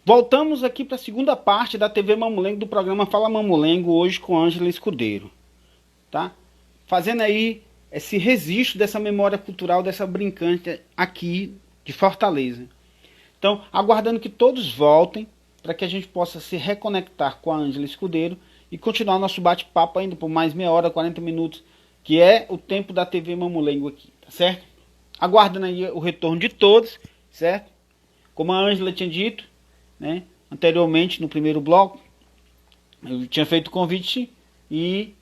Voltamos aqui para a segunda parte da TV Mamulengo, do programa Fala Mamulengo, hoje com Ângela Escudeiro, tá? Fazendo aí esse registro dessa memória cultural dessa brincante aqui de Fortaleza. Então, aguardando que todos voltem para que a gente possa se reconectar com a Ângela Escudeiro e continuar nosso bate-papo ainda por mais meia hora, 40 minutos, que é o tempo da TV Mamulengo aqui, tá certo? Aguardando aí o retorno de todos, certo? Como a Ângela tinha dito, né, anteriormente no primeiro bloco, eu tinha feito o convite e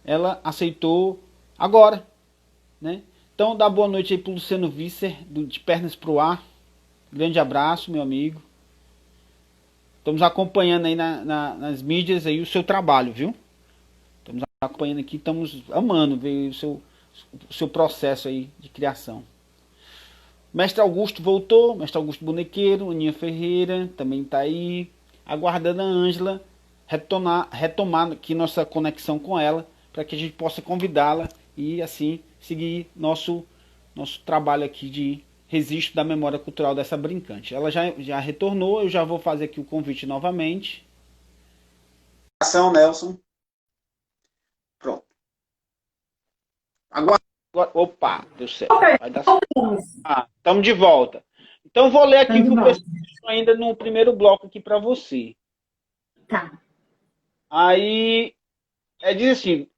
ela aceitou agora, né? Então dá boa noite aí pro Luciano Visser, de Pernas pro Ar. Grande abraço, meu amigo. Estamos acompanhando aí nas mídias aí o seu trabalho, viu? Estamos acompanhando aqui, estamos amando ver o seu processo aí de criação. Mestre Augusto voltou, Mestre Augusto Bonequeiro, Aninha Ferreira também está aí, aguardando a Ângela retomar aqui nossa conexão com ela, para que a gente possa convidá-la e assim seguir nosso trabalho aqui de registro da memória cultural dessa brincante. Ela já retornou, eu já vou fazer aqui o convite novamente. Ação, Nelson. Pronto. Agora, opa, deu certo. Vai dar certo. Estamos de volta. Então vou ler aqui o que o pessoal deixou ainda no primeiro bloco aqui para você. Tá. Aí diz assim,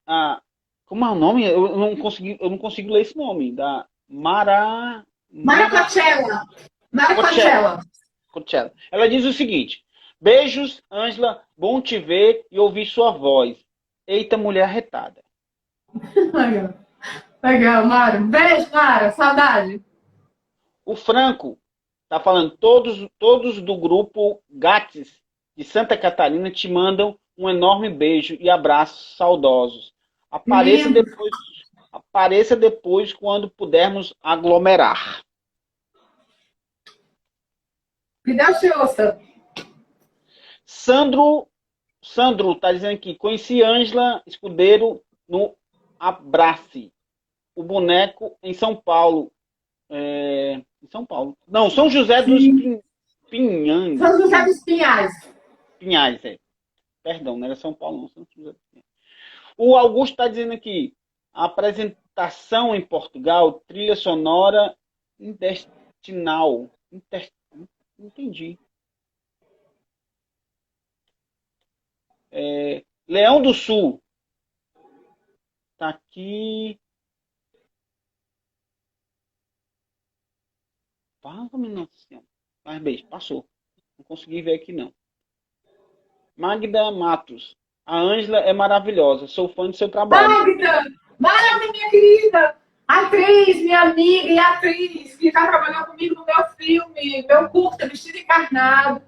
como é o nome? Eu não consigo ler esse nome. Da Mara Coachella. Ela diz o seguinte: beijos, Ângela, bom te ver e ouvir sua voz. Eita, mulher arretada. Legal, Mara. Beijo, Mara. Saudade. O Franco tá falando, todos do grupo Gates de Santa Catarina te mandam um enorme beijo e abraços saudosos. Apareça depois quando pudermos aglomerar. Me dá ouça. Sandro tá dizendo aqui, conheci Ângela Escudeiro no Abrace, o boneco em São Paulo. Em São Paulo. Não, São José dos Pinhais. São José dos Pinhais. Pinhais, Perdão, não era São Paulo, não. São José dos Pinhais. O Augusto está dizendo aqui, a apresentação em Portugal, trilha sonora intestinal. Entendi. Leão do Sul. Tá aqui. Fala, menina. Mas beijo, passou. Não consegui ver aqui, não. Magda Matos. A Ângela é maravilhosa. Sou fã do seu trabalho. Magda! Magda, minha querida! Atriz, minha amiga e atriz, que está trabalhando comigo no meu filme, meu curta, Vestido Encarnado,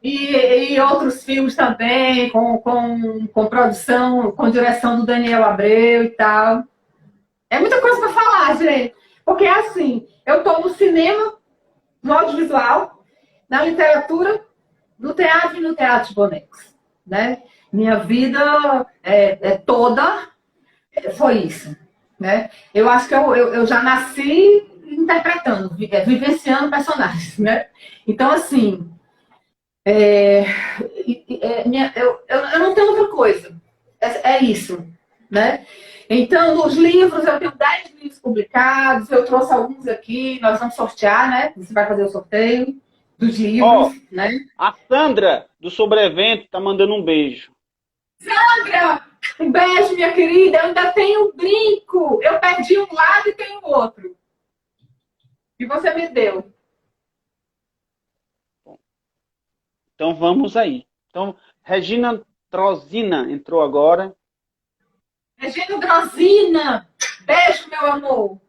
e outros filmes também, com produção, com direção do Daniel Abreu e tal. É muita coisa para falar, gente. Porque, assim, eu estou no cinema, no audiovisual, na literatura, no teatro e no teatro de bonecos, né? Minha vida toda foi isso, né? Eu acho que eu já nasci interpretando, vivenciando personagens, né? Então, assim, eu não tenho outra coisa. É isso, né? Então, os livros, eu tenho 10 livros publicados, eu trouxe alguns aqui, nós vamos sortear, né? Você vai fazer o sorteio dos livros, né? A Sandra, do Sobreevento, tá mandando um beijo. Sandra, um beijo, minha querida. Eu ainda tenho um brinco. Eu perdi um lado e tenho outro. E você me deu. Então vamos aí. Então, Regina Trozina entrou agora. Regina Trozina, beijo, meu amor.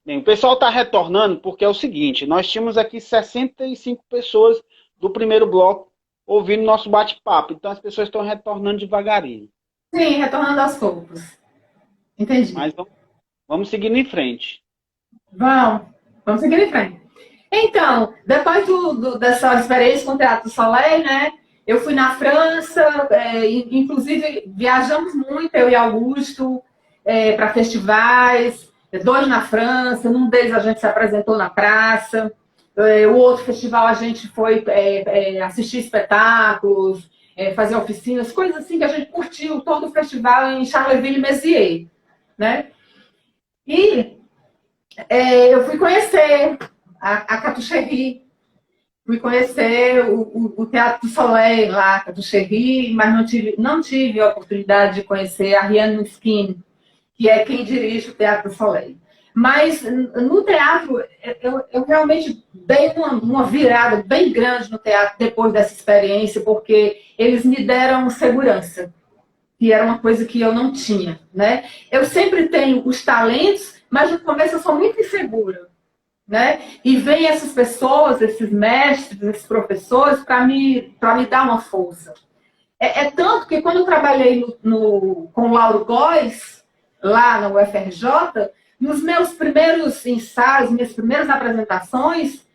Bem, o pessoal está retornando porque é o seguinte, nós tínhamos aqui 65 pessoas do primeiro bloco ouvindo nosso bate-papo. Então as pessoas estão retornando devagarinho. Sim, retornando aos poucos. Entendi. Mas vamos seguindo em frente. Vamos seguir em frente. Então, depois dessa experiência com o Teatro Soleil, né? Eu fui na França, inclusive viajamos muito, eu e Augusto, para festivais, 2 na França, num deles a gente se apresentou na praça. O outro festival a gente foi assistir espetáculos, fazer oficinas, coisas assim que a gente curtiu todo o festival em Charleville-Mézières, né? E eu fui conhecer a Catuchery, fui conhecer o Teatro do Soleil lá, Catuchery, mas não tive a oportunidade de conhecer a Riane Miskin, que é quem dirige o Teatro do Soleil. Mas no teatro, eu realmente dei uma virada bem grande no teatro depois dessa experiência, porque eles me deram segurança, que era uma coisa que eu não tinha, né? Eu sempre tenho os talentos, mas no começo eu sou muito insegura, né? E vem essas pessoas, esses mestres, esses professores, para me dar uma força. Tanto que quando eu trabalhei com o Lauro Góes, lá na UFRJ, nos meus primeiros ensaios, minhas primeiras apresentações,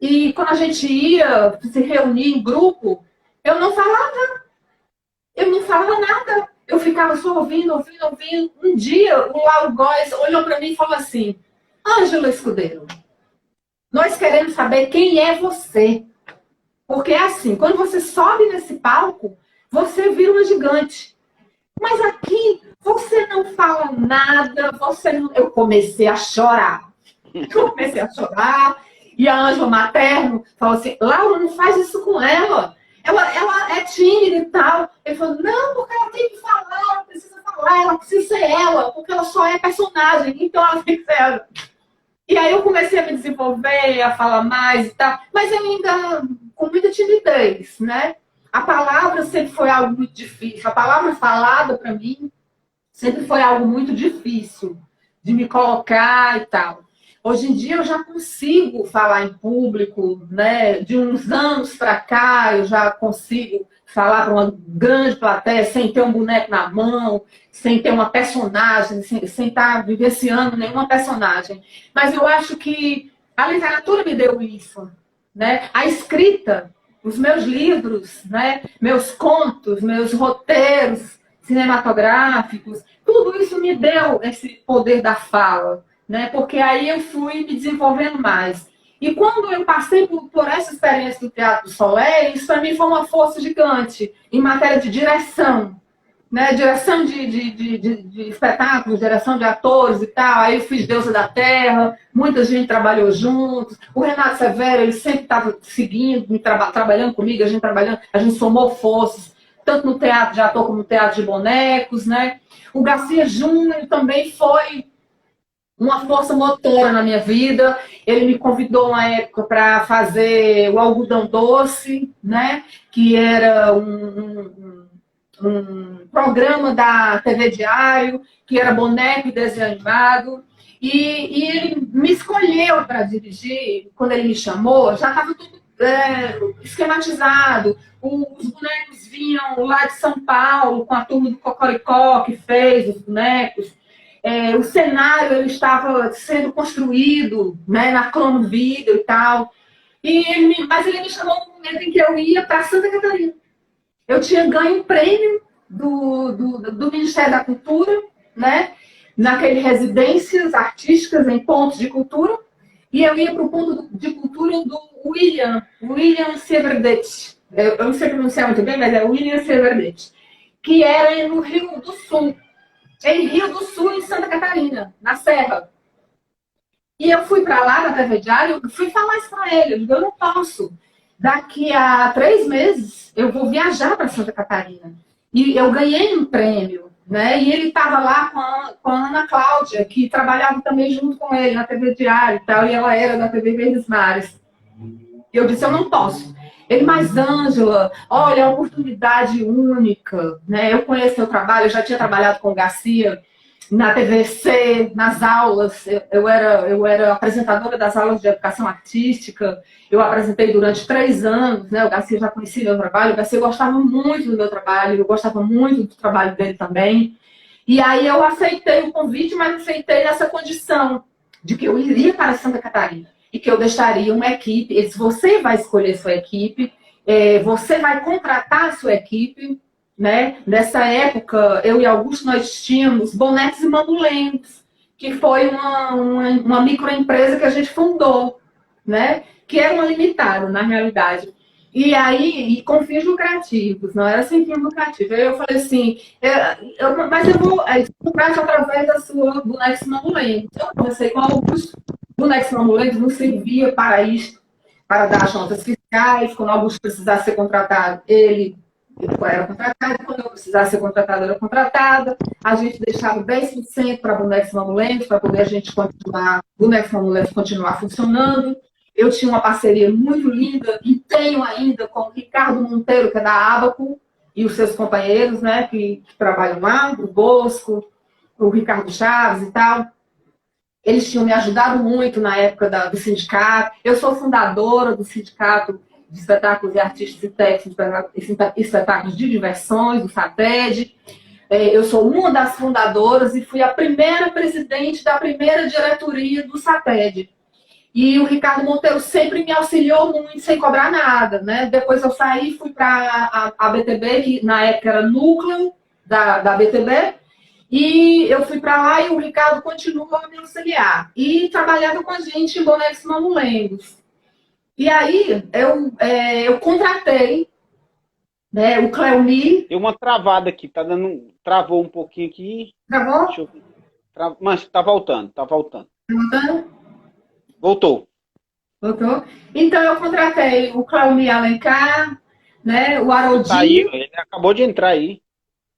e quando a gente ia se reunir em grupo, eu não falava nada. Eu ficava só ouvindo. Um dia, o Lauro Góes olhou para mim e falou assim: Ângela Escudeiro, nós queremos saber quem é você. Porque é assim, quando você sobe nesse palco, você vira uma gigante. Mas aqui, você não fala nada, Eu comecei a chorar. E a Ângela Materno falou assim: Laura, não faz isso com ela. Ela é tímida e tal. Ele falou: não, porque ela tem que falar, ela precisa falar, ela precisa ser ela, porque ela só é personagem, então ela tem que ser ela. E aí eu comecei a me desenvolver, a falar mais e tal, mas eu ainda com muita timidez, né? A palavra sempre foi algo muito difícil. A palavra falada para mim sempre foi algo muito difícil de me colocar e tal. Hoje em dia eu já consigo falar em público, né? De uns anos para cá eu já consigo falar para uma grande plateia sem ter um boneco na mão, sem ter uma personagem, sem estar vivenciando nenhuma personagem. Mas eu acho que a literatura me deu isso, né? A escrita, os meus livros, né? Meus contos, meus roteiros cinematográficos, tudo isso me deu esse poder da fala, né? Porque aí eu fui me desenvolvendo mais. E quando eu passei por essa experiência do Teatro do Soleil, isso para mim foi uma força gigante em matéria de direção, né? Direção de espetáculos, direção de atores e tal. Aí eu fiz Deusa da Terra, muita gente trabalhou juntos. O Renato Severo, ele sempre estava seguindo, trabalhando comigo, a gente somou forças, tanto no teatro de ator como no teatro de bonecos, né? O Garcia Júnior também foi uma força motora na minha vida. Ele me convidou uma época para fazer o Algodão Doce, né? Que era um programa da TV Diário, que era boneco e desenho animado. E ele me escolheu para dirigir. Quando ele me chamou, já estava tudo esquematizado. Os bonecos vinham lá de São Paulo, com a turma do Cocoricó, que fez os bonecos. O cenário ele estava sendo construído, né, na Crono Video e tal. Mas ele me chamou no momento em que eu ia para Santa Catarina. Eu tinha ganho um prêmio do Ministério da Cultura, né, naquelas residências artísticas em pontos de cultura. E eu ia para o ponto de cultura do William Sieverdet. Eu não sei pronunciar muito bem, mas é William Sieverdet. Que era no Rio do Sul. Em Rio do Sul, em Santa Catarina, na Serra. E eu fui para lá, na TV Diário, fui falar isso para ele. Eu digo: eu não posso. Daqui a 3 meses, eu vou viajar para Santa Catarina. E eu ganhei um prêmio, né? E ele estava lá com a Ana Cláudia, que trabalhava também junto com ele na TV Diário e tal, e ela era da TV Verdes Mares. E eu disse: eu não posso. Ele: mas Ângela, olha, é uma oportunidade única, né? Eu conheço seu trabalho, eu já tinha trabalhado com o Garcia na TVC, nas aulas. Eu era apresentadora das aulas de educação artística. Eu apresentei durante 3 anos, né? O Garcia já conhecia meu trabalho, o Garcia gostava muito do meu trabalho, eu gostava muito do trabalho dele também. E aí eu aceitei o convite, mas aceitei nessa condição de que eu iria para Santa Catarina e que eu deixaria uma equipe. Ele disse: você vai escolher sua equipe, você vai contratar a sua equipe, né? Nessa época, eu e Augusto, nós tínhamos Bonecos e Mamulengos, que foi uma microempresa que a gente fundou, né? que era uma limitada, na realidade. E aí, e com fins lucrativos, não era sem fins lucrativos. Aí eu falei assim, mas eu vou comprar através da sua Bonecos Mamulentos. Eu conversei com Augusto, Bonecos Mamulentos não servia para isso, para dar as notas fiscais, quando Augusto precisasse ser contratado, ele era contratado, quando eu precisasse ser contratada, era contratada. A gente deixava 10% para Bonecos Mamulentos, para poder a gente continuar, Bonecos Mamulentos continuar funcionando. Eu tinha uma parceria muito linda, e tenho ainda, com o Ricardo Monteiro, que é da Abaco, e os seus companheiros, né, que trabalham lá, o Bosco, o Ricardo Chaves e tal. Eles tinham me ajudado muito na época do sindicato. Eu sou fundadora do Sindicato de Espetáculos e Artistas e Técnicos, Espetáculos de Diversões, do SATED. Eu sou uma das fundadoras e fui a primeira presidente da primeira diretoria do SATED. E o Ricardo Monteiro sempre me auxiliou muito, sem cobrar nada, né? Depois eu saí, fui para a BTB, que na época era núcleo da BTB, e eu fui para lá e o Ricardo continuou a me auxiliar. E trabalhava com a gente em Bonecos Mamulengos. E aí eu contratei, né, o Cleomir. Deu uma travada aqui, tá dando. Travou um pouquinho aqui. Travou? Deixa eu ver. Mas tá voltando, tá voltando. Tá voltando? Voltou. Voltou? Então eu contratei o Cleomir Alencar, né, o Haroldinho. Tá aí, ele acabou de entrar aí.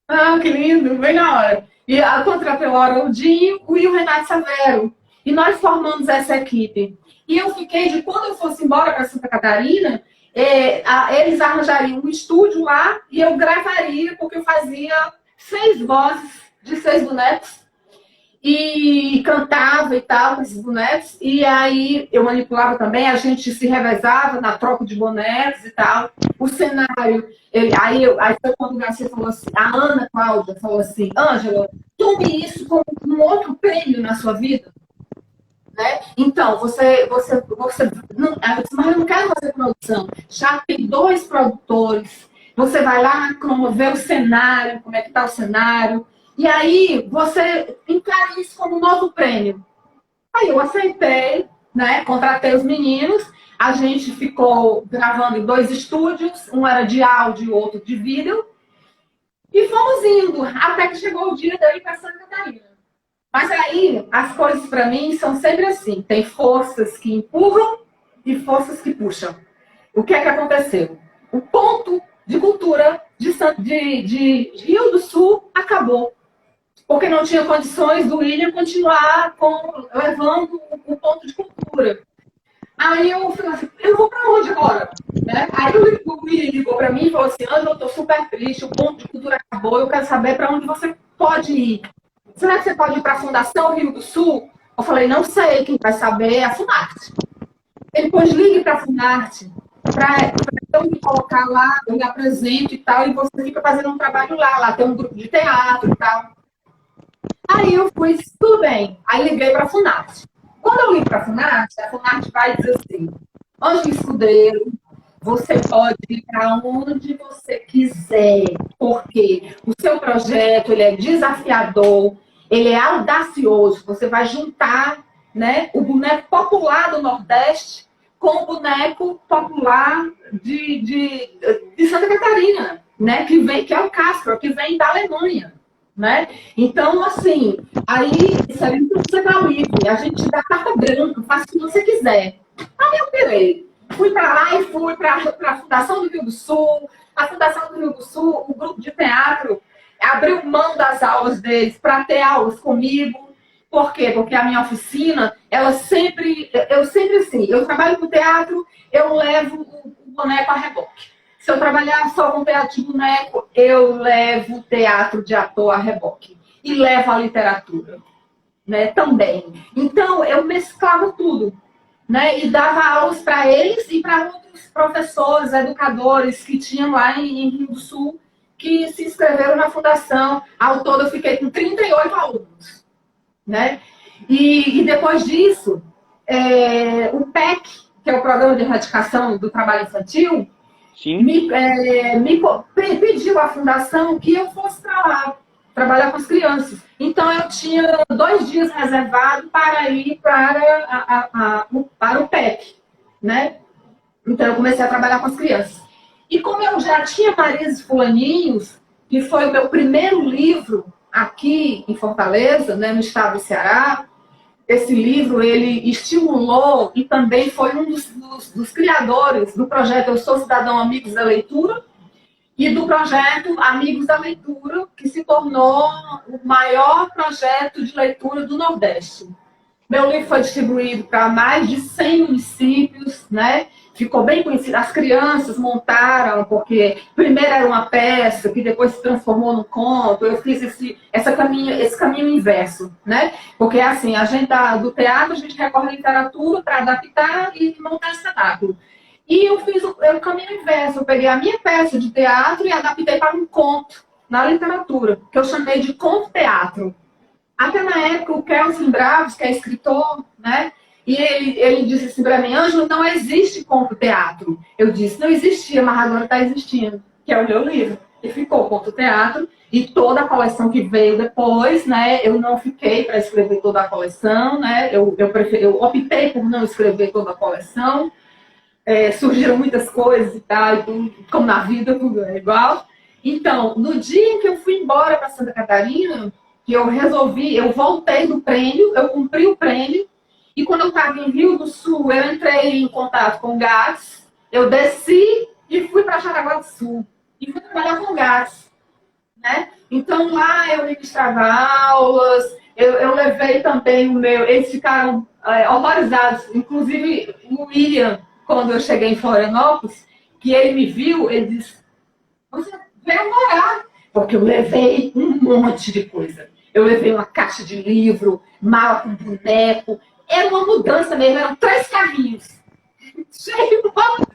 Ah, que lindo, bem na hora. E eu contratei o Haroldinho e o Renato Severo. E nós formamos essa equipe. E eu fiquei de quando eu fosse embora para Santa Catarina, eles arranjariam um estúdio lá e eu gravaria, porque eu fazia 6 vozes de 6 bonecos. E cantava e tal com esses bonecos. E aí eu manipulava também, a gente se revezava na troca de bonecos e tal. O cenário. Aí foi quando o Garcia falou assim, a Ana Cláudia falou assim, Ângela, tome isso como um outro prêmio na sua vida. Né? Então, você não, mas eu não quero fazer produção. Já tem 2 produtores. Você vai lá, ver o cenário, como é que está o cenário. E aí, você encara isso como um novo prêmio. Aí eu aceitei, né? Contratei os meninos. A gente ficou gravando em 2 estúdios. Um era de áudio e outro de vídeo. E fomos indo, até que chegou o dia daí para Santa Catarina. Mas aí, as coisas para mim são sempre assim. Tem forças que empurram e forças que puxam. O que é que aconteceu? O ponto de cultura de Rio do Sul acabou. Porque não tinha condições do William continuar levando o ponto de cultura. Aí eu falei assim, eu vou para onde agora? Né? Aí o William ligou para mim e falou assim, Ana, eu estou super triste, o ponto de cultura acabou, eu quero saber para onde você pode ir. Será que você pode ir para a Fundação Rio do Sul? Eu falei, não sei, quem vai saber é a Funarte. Ele, pois, ligue para a Funarte, para eu me colocar lá, eu me apresento e tal, e você fica fazendo um trabalho lá tem um grupo de teatro e tal. Aí eu fui, tudo bem. Aí liguei para a Funarte. Quando eu ligo para a Funarte vai dizer assim, Ângela Escudeiro, você pode ir para onde você quiser, porque o seu projeto ele é desafiador, ele é audacioso, você vai juntar, né, o boneco popular do Nordeste com o boneco popular de Santa Catarina, né, que é o Castro, que vem da Alemanha. Né? Então, assim, aí isso aí não precisa dar livre, a gente dá carta branca, faz o que você quiser. Aí eu pirei. Fui para lá e fui para a Fundação do Rio do Sul. A Fundação do Rio do Sul, o grupo de teatro, abriu mão das aulas deles para ter aulas comigo. Por quê? Porque a minha oficina, eu sempre assim, eu trabalho com teatro, eu levo o boneco a reboque. Se eu trabalhar só com teatro de boneco, eu levo o teatro de ator a reboque. E levo a literatura, né, também. Então, eu mesclava tudo. Né, e dava aulas para eles e para outros professores, educadores que tinham lá em Rio do Sul, que se inscreveram na fundação. Ao todo, eu fiquei com 38 alunos. Né? E depois disso, o PEC, que é o Programa de Erradicação do Trabalho Infantil, me pediu à fundação que eu fosse para lá, trabalhar com as crianças. Então, eu tinha 2 dias reservados para ir para o PEC. né? Então eu comecei a trabalhar com as crianças. E como eu já tinha Marias e Fulaninhos, que foi o meu primeiro livro aqui em Fortaleza, né, no estado do Ceará, esse livro ele estimulou e também foi um dos criadores do projeto Eu Sou Cidadão Amigos da Leitura e do projeto Amigos da Leitura, que se tornou o maior projeto de leitura do Nordeste. Meu livro foi distribuído para mais de 100 municípios, né? Ficou bem conhecido. As crianças montaram, porque primeiro era uma peça, que depois se transformou num conto. Eu fiz esse caminho inverso, né? Porque assim, a gente do teatro, a gente recorre à literatura para adaptar e montar espetáculo. E eu fiz o caminho inverso. Eu peguei a minha peça de teatro e adaptei para um conto na literatura, que eu chamei de conto-teatro. Até na época, o Kelsen Bravos, que é escritor, né? E ele disse assim para mim, Ângela, não existe conto-teatro. Eu disse, não existia, mas agora está existindo, que é o meu livro. E ficou conto-teatro, e toda a coleção que veio depois, né? Eu não fiquei para escrever toda a coleção, né? Eu optei por não escrever toda a coleção. Surgiram muitas coisas e tal, como na vida, tudo é igual. Então, no dia em que eu fui embora para Santa Catarina, que eu voltei do prêmio, eu cumpri o prêmio, e quando eu estava em Rio do Sul, eu entrei em contato com o GATS, eu desci e fui para Jaraguá do Sul, e fui trabalhar com o GATS, né? Então lá eu ministrava aulas, eu levei também o meu, eles ficaram horrorizados, inclusive o William, quando eu cheguei em Florianópolis, que ele me viu, ele disse, você veio morar, porque eu levei um monte de coisa. Eu levei uma caixa de livro, mala com boneco. Era uma mudança mesmo, eram 3 carrinhos. Cheio de um monte de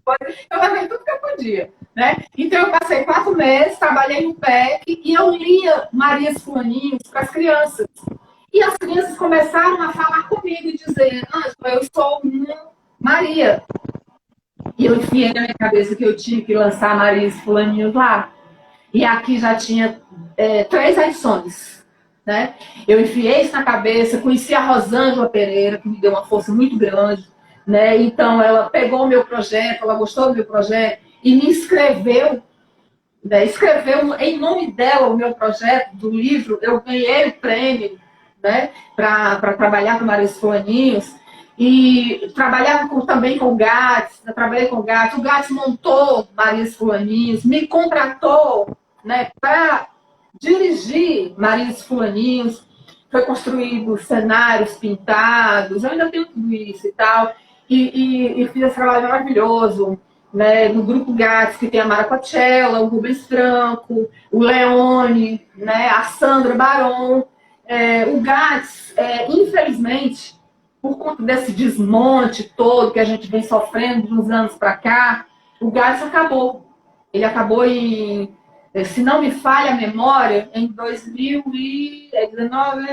coisa. Eu levei tudo que eu podia, né? Então eu passei 4 meses, trabalhei no PEC e eu lia Marias Fulaninhos para as crianças. E as crianças começaram a falar comigo e dizer, Ângela, eu sou uma Maria. E eu enfiei na minha cabeça que eu tinha que lançar Marias Fulaninhos lá. E aqui já tinha 3 edições, né? Eu enfiei isso na cabeça, conheci a Rosângela Pereira, que me deu uma força muito grande, né? Então ela pegou o meu projeto, ela gostou do meu projeto e me inscreveu, né? Escreveu em nome dela o meu projeto do livro. Eu ganhei o prêmio, né? Para trabalhar com Marias Fulaninhos. E trabalhava também com o GATS, eu trabalhei com o GATS montou Marias Fulaninhos, me contratou, né, para dirigir Marias Fulaninhos, foi construído cenários pintados, eu ainda tenho tudo isso e tal, e fiz esse trabalho maravilhoso, né, no grupo GATS, que tem a Mara Coachella, o Rubens Franco, o Leone, né, a Sandra Baron. O GATS, infelizmente, por conta desse desmonte todo que a gente vem sofrendo de uns anos para cá, o GATS acabou. Ele acabou se não me falha a memória, em 2019,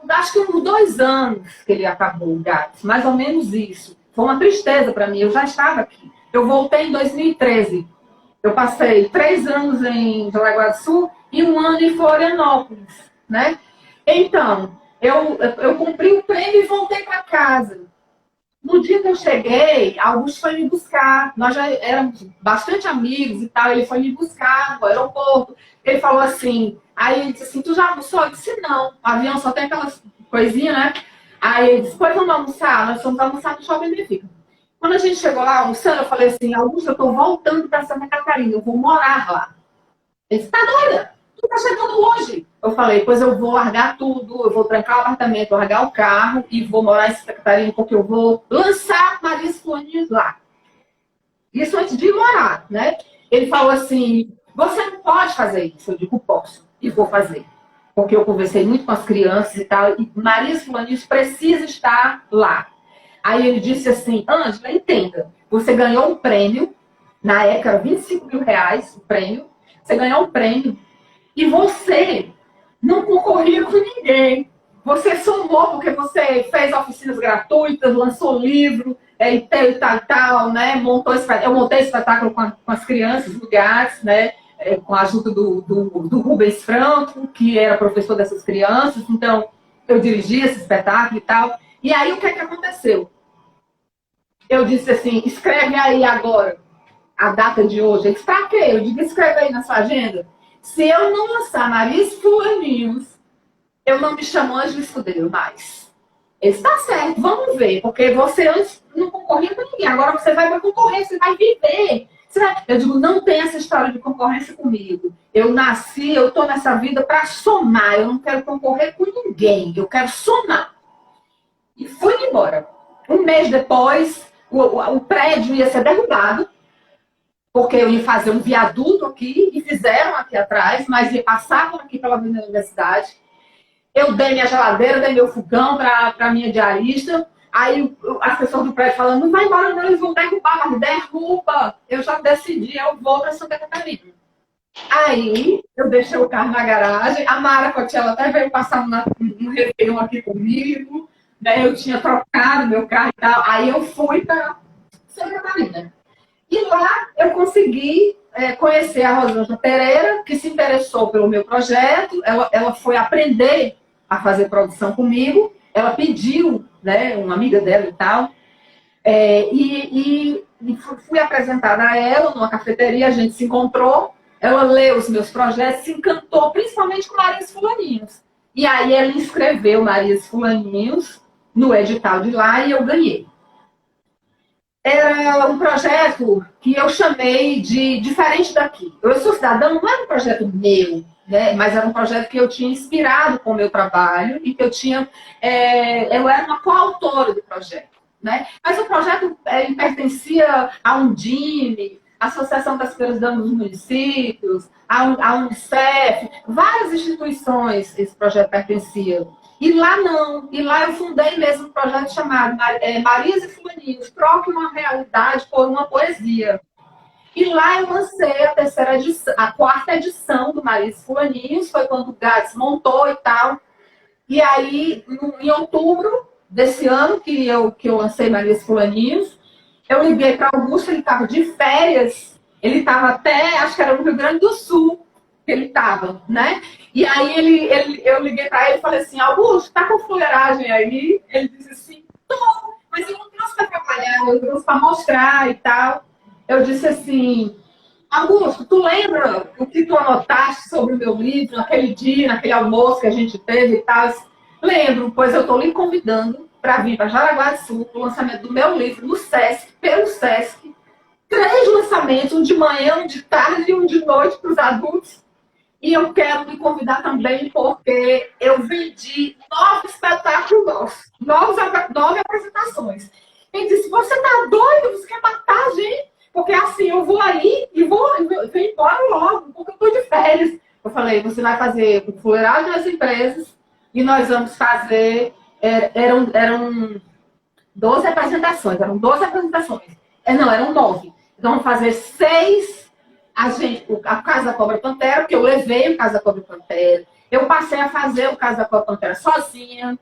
acho que uns 2 anos que ele acabou, o GATS, mais ou menos isso. Foi uma tristeza para mim, eu já estava aqui. Eu voltei em 2013. Eu passei 3 anos em Jaraguá do Sul e 1 ano em Florianópolis, né? Então, eu cumpri o prêmio e voltei para casa. No dia que eu cheguei, Augusto foi me buscar. Nós já éramos bastante amigos e tal. Ele foi me buscar no aeroporto. Ele falou assim, aí ele disse assim, tu já almoçou? Eu disse, não. O avião só tem aquelas coisinhas, né? Aí ele disse, pois vamos almoçar? Nós fomos almoçar no Shopping Benfica. Quando a gente chegou lá almoçando, eu falei assim, Augusto, eu tô voltando para Santa Catarina, eu vou morar lá. Ele disse, tá doida? Tu tá chegando hoje? Eu falei, pois eu vou largar tudo, eu vou trancar o apartamento, largar o carro e vou morar em Santa Catarina porque eu vou lançar Marias Fulaninhos lá. Isso antes de morar, né? Ele falou assim, você não pode fazer isso. Eu digo, posso e vou fazer. Porque eu conversei muito com as crianças e tal, e Marias Fulaninhos precisa estar lá. Aí ele disse assim, Ângela, entenda, você ganhou um prêmio, na época era 25 mil reais o prêmio, você ganhou um prêmio, e você não concorria com ninguém. Você somou porque você fez oficinas gratuitas, lançou livro, e tal, né? Eu montei espetáculo com as crianças do GATS, né? Com a ajuda do Rubens Franco, que era professor dessas crianças. Então, eu dirigi esse espetáculo e tal. E aí, o que é que aconteceu? Eu disse assim, escreve aí agora a data de hoje. Ele disse, pra quê? Eu digo, escreve aí na sua agenda. Se eu não lançar Nariz Fulaninhos, eu não me chamo Ângela Escudeiro mais. Ele está certo, vamos ver, porque você antes não concorria com ninguém, agora você vai para concorrer, você vai viver. Eu digo, não tem essa história de concorrência comigo. Eu nasci, eu estou nessa vida para somar, eu não quero concorrer com ninguém, eu quero somar. E fui embora. Um mês depois, o prédio ia ser derrubado, porque eu ia fazer um viaduto aqui, e fizeram aqui atrás, mas passavam aqui pela Avenida da Universidade. Eu dei minha geladeira, dei meu fogão para a minha diarista. Aí as pessoas do prédio falando, não vai embora não, eles vão derrubar, mas derruba. Eu já decidi, eu vou para Santa Catarina. Aí eu deixei o carro na garagem, a Mara Cotiela até veio passar um Réveillon aqui comigo, né? Eu tinha trocado meu carro e tal. Aí eu fui para Santa Catarina. E lá eu consegui conhecer a Rosângela Pereira, que se interessou pelo meu projeto. Ela foi aprender a fazer produção comigo. Ela pediu, né, uma amiga dela e tal. E fui apresentada a ela numa cafeteria, a gente se encontrou. Ela leu os meus projetos, se encantou, principalmente com Marias Fulaninhos. E aí ela inscreveu Marias Fulaninhos no edital de lá e eu ganhei. Era um projeto que eu chamei de Diferente Daqui. Eu sou cidadã, não era um projeto meu, né? Mas era um projeto que eu tinha inspirado com o meu trabalho e que eu tinha... eu era uma coautora do projeto, né? Mas o projeto pertencia à Undime, Associação das Feiras dos Municípios, à Unicef, várias instituições esse projeto pertencia. E lá não. E lá eu fundei mesmo um projeto chamado Marias e Fulaninhos, troque uma realidade por uma poesia. E lá eu lancei a quarta edição do Marias e Fulaninhos, foi quando o Gades montou e tal. E aí, em outubro desse ano, que eu lancei Marias e Fulaninhos, eu liguei para Augusto, ele estava de férias, ele estava até, acho que era no Rio Grande do Sul, que ele estava, né? E aí eu liguei para ele e falei assim, Augusto, tá com fuleiragem aí? Ele disse assim, tô, mas eu não trouxe para trabalhar, eu trouxe para mostrar e tal. Eu disse assim, Augusto, tu lembra o que tu anotaste sobre o meu livro naquele dia, naquele almoço que a gente teve e tal? Lembro, pois eu estou lhe convidando para vir para Jaraguá do Sul, para o lançamento do meu livro no Sesc, pelo Sesc. 3 lançamentos, um de manhã, um de tarde e um de noite para os adultos. E eu quero me convidar também porque eu vendi 9 espetáculos nossos, 9 apresentações. Ele disse, você tá doido? Você quer matar a gente? Porque assim, eu vou aí e vou embora logo, porque eu tô de férias. Eu falei, você vai fazer o fuleiragem das empresas e nós vamos fazer... Eram 12 apresentações, eram 12 apresentações. Não, eram 9. Então, vamos fazer 6... A Casa da Cobra Pantera, que eu levei o Casa da Cobra Pantera. Eu passei a fazer o Casa da Cobra Pantera sozinha,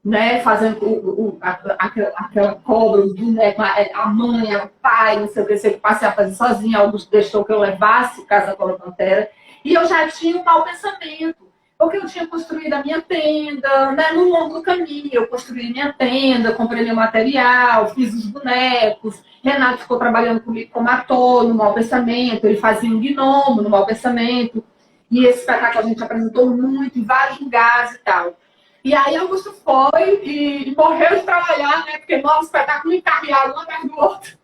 né? Fazendo aquela cobra, o boneco, a mãe, o pai, não sei o que, eu passei a fazer sozinha. Augusto deixou que eu levasse o Casa da Cobra Pantera. E eu já tinha um mau pensamento, porque eu tinha construído a minha tenda, né? No longo do caminho. Eu construí minha tenda, comprei meu material, fiz os bonecos. Renato ficou trabalhando comigo como ator no Mau Pensamento, ele fazia um gnomo no Mau Pensamento, e esse espetáculo a gente apresentou muito em vários lugares e tal. E aí Augusto foi e morreu de trabalhar, né? Porque 9 espetáculos encarreados um atrás do outro.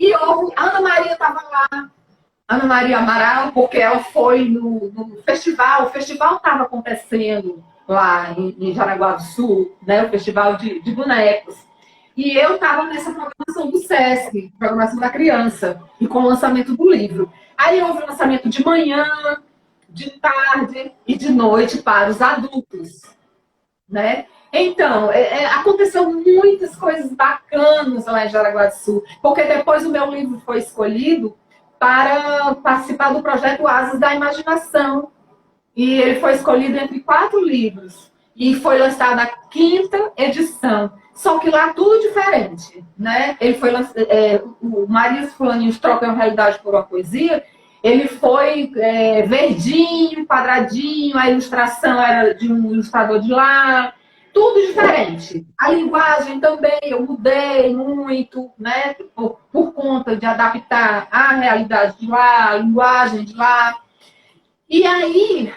E a Ana Maria estava lá, Ana Maria Amaral, porque ela foi no festival, o festival estava acontecendo lá em Jaraguá do Sul, né? O festival de bonecos. E eu estava nessa programação do Sesc, programação da criança, e com o lançamento do livro. Aí houve o lançamento de manhã, de tarde e de noite para os adultos, né? Então, aconteceu muitas coisas bacanas lá em Jaraguá do Sul, porque depois o meu livro foi escolhido para participar do projeto Asas da Imaginação. E ele foi escolhido entre 4 livros. E foi lançada a 5ª edição. Só que lá tudo diferente, né? Ele foi o Marias Fulaninhos Troca uma Realidade por uma Poesia. Ele foi verdinho, quadradinho, a ilustração era de um ilustrador de lá. tudo diferente. A linguagem também, eu mudei muito, né? Por conta de adaptar a realidade de lá, a linguagem de lá. E aí,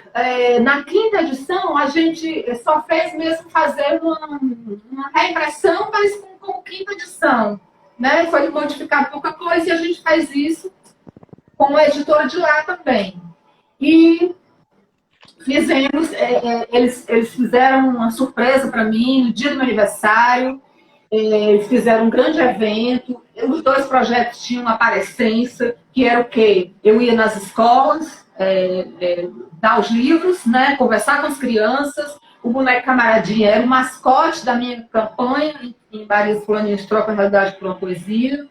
na quinta edição, a gente só fez mesmo fazer uma reimpressão, mas com quinta edição. Né? Foi modificar pouca coisa e a gente faz isso com a editora de lá também. E fizemos, eles fizeram uma surpresa para mim no dia do meu aniversário. Eles fizeram um grande evento. Os dois projetos tinham uma parecência, que era o quê? Eu ia nas escolas, dar os livros, né? Conversar com as crianças. O boneco Camaradinha era o mascote da minha campanha, em vários planos de troca a realidade por uma poesia.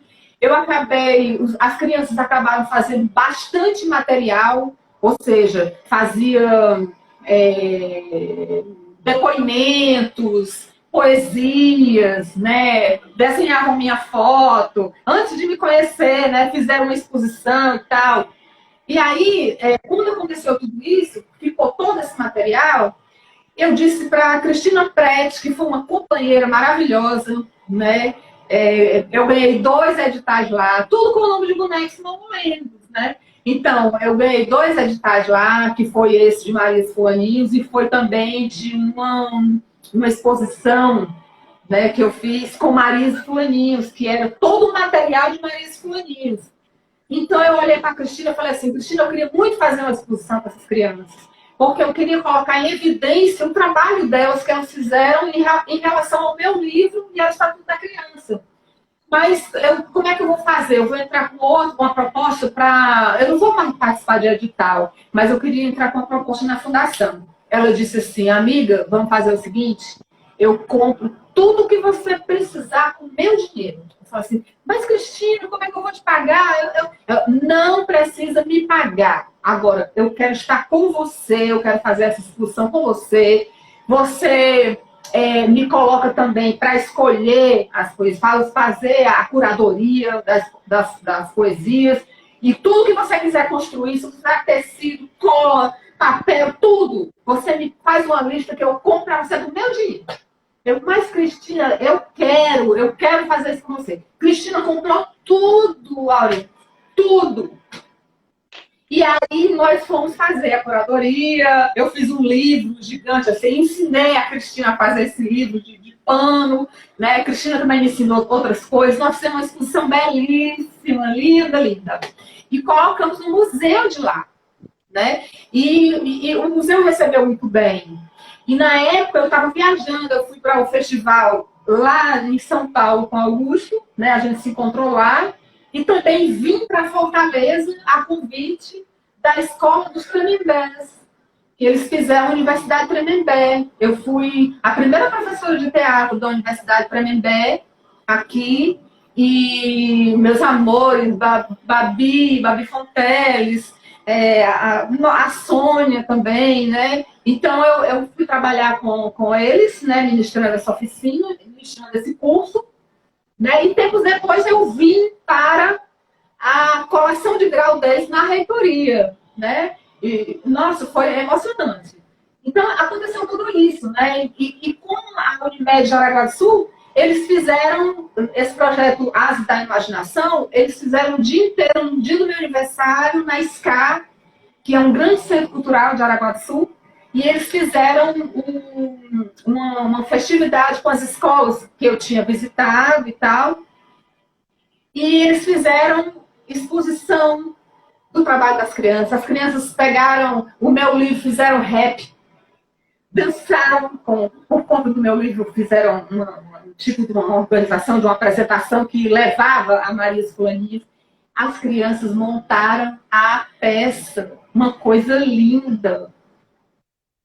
As crianças acabaram fazendo bastante material, ou seja, fazia depoimentos, poesias, né? Desenhavam minha foto. Antes de me conhecer, né? Fizeram uma exposição e tal. E aí, quando aconteceu tudo isso, ficou todo esse material, eu disse para a Cristina Prete, que foi uma companheira maravilhosa, né? Eu ganhei 2 editais lá, tudo com o nome de bonecos mamulengo, né? Então, eu ganhei 2 editais lá, que foi esse de Maria Fulaninhos, e foi também de uma exposição, né, que eu fiz com Maria Fulaninhos, que era todo o material de Maria Fulaninhos. Então, eu olhei para a Cristina e falei assim, Cristina, eu queria muito fazer uma exposição para essas crianças, porque eu queria colocar em evidência o trabalho delas que elas fizeram em relação ao meu livro e ao Estatuto da Criança. Mas como é que eu vou fazer? Eu vou entrar com uma proposta para... Eu não vou mais participar de edital, mas eu queria entrar com uma proposta na fundação. Ela disse assim, amiga, vamos fazer o seguinte, eu compro tudo que você precisar com meu dinheiro. Eu falo assim, mas Cristina, como é que eu vou te pagar? Não precisa me pagar. Agora, eu quero estar com você, eu quero fazer essa discussão com você. Você me coloca também para escolher as coisas, fazer a curadoria das poesias. E tudo que você quiser construir, se precisar tecido, cola, papel, tudo, você me faz uma lista que eu compro para você do meu dinheiro. Mas, Cristina, eu quero fazer isso com você. Cristina comprou tudo, Aurinha, tudo. E aí nós fomos fazer a curadoria, eu fiz um livro gigante, assim, ensinei a Cristina a fazer esse livro de pano, né? A Cristina também me ensinou outras coisas. Nós fizemos uma exposição belíssima, linda, linda. E colocamos no museu de lá, né? E o museu recebeu muito bem. E na época eu estava viajando, eu fui para o festival lá em São Paulo com Augusto, né? A gente se encontrou lá. E também vim para Fortaleza a convite da Escola dos Tremembés. Eles fizeram a Universidade Tremembé. Eu fui a primeira professora de teatro da Universidade Tremembé aqui. E meus amores, Babi Fonteles, a Sônia também, né? Então, eu fui trabalhar com eles, né? Ministrando essa oficina, ministrando esse curso. Né? E tempos depois eu vim para a colação de grau 10 na reitoria. Né? E, nossa, foi emocionante. Então, aconteceu tudo isso. Né? E com a Unimed de Jaraguá do Sul, eles fizeram esse projeto Asas da Imaginação, eles fizeram o dia inteiro, no dia do meu aniversário, na SCA, que é um grande centro cultural de Jaraguá do Sul, e eles fizeram uma festividade com as escolas que eu tinha visitado e tal. E eles fizeram exposição do trabalho das crianças. As crianças pegaram o meu livro, fizeram rap, dançaram por conta do meu livro, fizeram um tipo de uma organização, de uma apresentação que levava a Maria Fulaninhos. As crianças montaram a peça, uma coisa linda.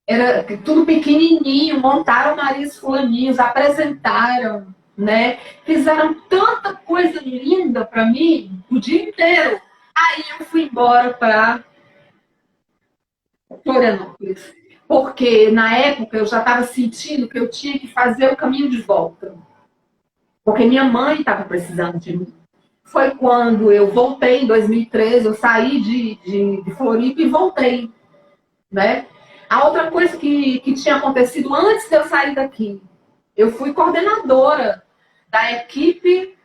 Era tudo pequenininho, montaram Maria Fulaninhos, apresentaram, né? Fizeram tanta coisa linda para mim o dia inteiro. Aí eu fui embora para Florianópolis, porque na época eu já estava sentindo que eu tinha que fazer o caminho de volta, porque minha mãe estava precisando de mim. Foi quando eu voltei em 2013, eu saí de Floripa e voltei, né? A outra coisa que tinha acontecido antes de eu sair daqui, eu fui coordenadora da equipe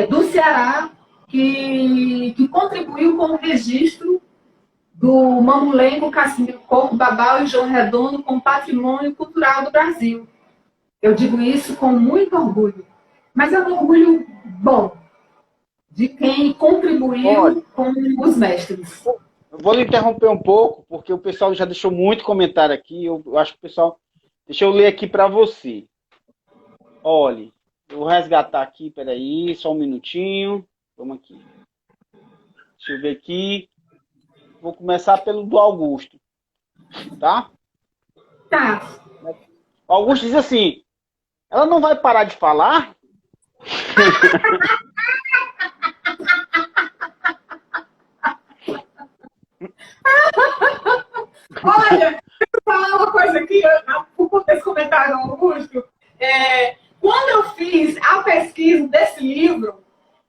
do Ceará que contribuiu com o registro do Mamulengo, Casimiro Corpo, Babau e João Redondo como patrimônio cultural do Brasil. Eu digo isso com muito orgulho, mas é um orgulho bom, de quem contribuiu com os mestres. Eu vou lhe interromper um pouco, porque o pessoal já deixou muito comentário aqui. Eu acho que o pessoal... Deixa eu ler aqui para você. Olha, eu vou resgatar aqui, peraí, só um minutinho. Vamos aqui. Deixa eu ver aqui. Vou começar pelo do Augusto. Tá? Tá. O Augusto diz assim, ela não vai parar de falar? Olha, deixa eu falar uma coisa aqui, por conta desse comentário do Augusto. Quando eu fiz a pesquisa desse livro,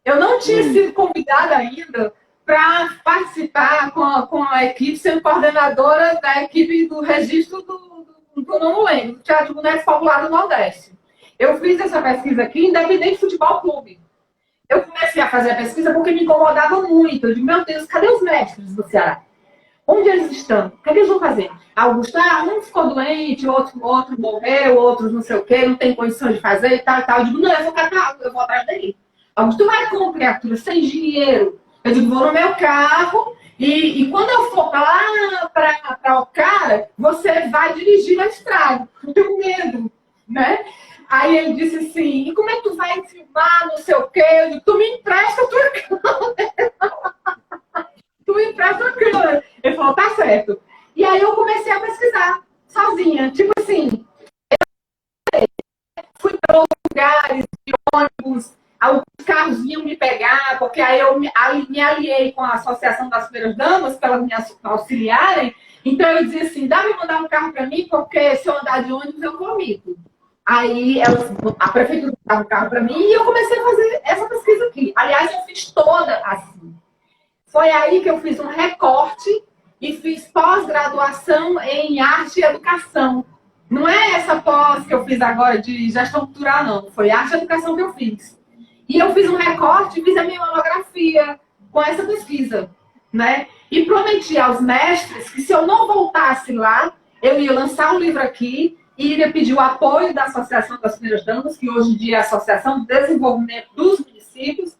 eu não tinha sido convidada ainda para participar com a equipe, sendo coordenadora da equipe do registro do Não Lembro, do Teatro Boneco Popular do Nordeste. Eu fiz essa pesquisa aqui, Independente Futebol Clube. Eu comecei a fazer a pesquisa porque me incomodava muito. Eu digo, meu Deus, cadê os mestres do Ceará? Onde eles estão? O que eles vão fazer? Augusto, um ficou doente, outro morreu, outros não sei o quê, não tem condições de fazer e tal, e tal. Eu digo, não, eu vou atrás dele. Augusto, vai como criatura, sem dinheiro. Eu digo, vou no meu carro e quando eu for lá para o cara, você vai dirigir a estrada. Eu tenho medo, né? Aí ele disse assim, e como é que tu vai filmar, não sei o quê? Eu digo, tu me empresta a tua câmera. Tu me empresta a câmera. Ele falou, tá certo. E aí eu comecei a pesquisar, sozinha. Tipo assim, fui para outros lugares, de ônibus, os carros vinham me pegar, porque aí eu me aliei com a Associação das Primeiras Damas, para elas me auxiliarem. Então eu dizia assim, dá pra mandar um carro para mim, porque se eu andar de ônibus eu vomito. Aí a prefeitura dava um carro para mim e eu comecei a fazer essa pesquisa aqui. Aliás, eu fiz toda assim. Foi aí que eu fiz um recorte e fiz pós-graduação em arte e educação. Não é essa pós que eu fiz agora de gestão cultural, não. Foi arte e educação que eu fiz. E eu fiz um recorte e fiz a minha monografia com essa pesquisa, né? E prometi aos mestres que se eu não voltasse lá, eu ia lançar um livro aqui e iria pedir o apoio da Associação das Primeiras Damas, que hoje em dia é a Associação de Desenvolvimento dos Municípios,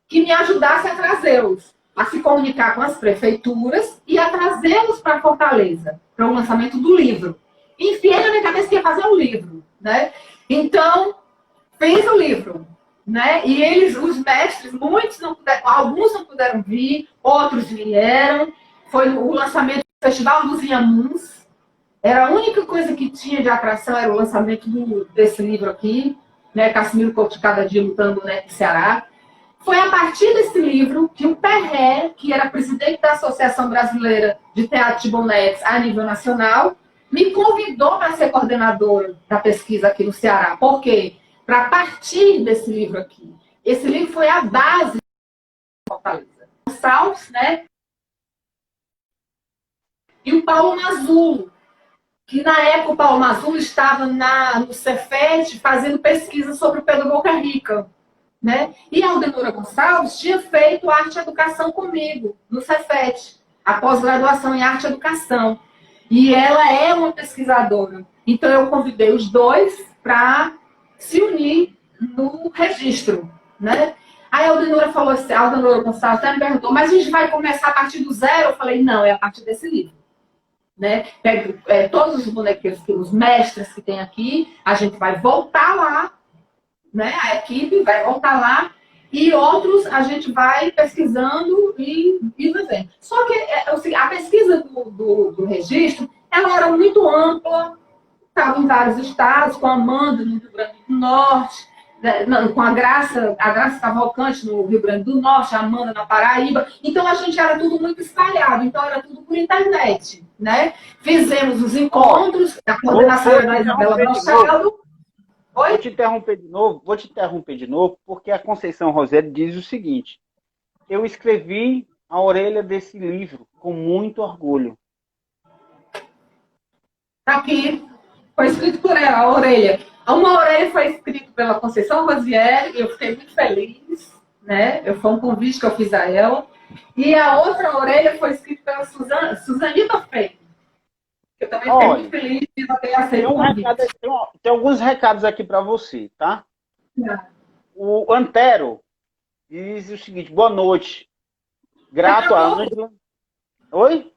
que me ajudasse a trazê-los, a se comunicar com as prefeituras e a trazê-los para Fortaleza, para o lançamento do livro. Enfiei na minha cabeça que ia fazer um livro, né? Então, fez o livro, né? E eles, os mestres, muitos não puderam, alguns não puderam vir, outros vieram. Foi o lançamento do Festival dos Inhamuns. Era a única coisa que tinha de atração, era o lançamento desse livro aqui, né? Casimiro Couto de Cada Dia Lutando, né, do Ceará. Foi a partir desse livro que o Perré, que era presidente da Associação Brasileira de Teatro de Bonecos a nível nacional, me convidou para ser coordenadora da pesquisa aqui no Ceará. Por quê? Para partir desse livro aqui. Esse livro foi a base da Fortaleza. Gonçalves, né? E o Paulo Mazzulo, que na época o Paulo Mazzulo estava no Cefet fazendo pesquisa sobre o Pedro Boca Rica. Né? E a Aldenora Gonçalves tinha feito arte e educação comigo, no Cefet, a pós-graduação em arte e educação. E ela é uma pesquisadora. Então eu convidei os dois para se unir no registro. Né? Aí a Aldenora falou assim, a Aldenora Gonçalves até me perguntou, mas a gente vai começar a partir do zero? Eu falei, não, é a partir desse livro. Né? Todos os bonequeiros, os mestres que tem aqui, a gente vai voltar lá, né? A equipe vai voltar lá e outros a gente vai pesquisando e vendo. Só que assim, a pesquisa do registro, ela era muito ampla, estava em vários estados, com a Amanda no Rio Grande do Norte, né? Com a Graça Cavalcante no Rio Grande do Norte, a Amanda na Paraíba. Então a gente era tudo muito espalhado, então era tudo por internet, né? Fizemos os encontros, a coordenação era da Isabela Machado. Vou te interromper de novo, porque a Conceição Roseli diz o seguinte: eu escrevi a orelha desse livro com muito orgulho. Tá aqui. Foi escrito por ela, a orelha. Uma orelha foi escrita pela Conceição Rosieri, e eu fiquei muito feliz, né? Foi um convite que eu fiz a ela. E a outra orelha foi escrita pela Suzanita Freire. Eu também fiquei muito feliz de ter aceito o convite. Tem alguns recados aqui para você, tá? O Antero diz o seguinte: boa noite. Grato a Ângela. Oi?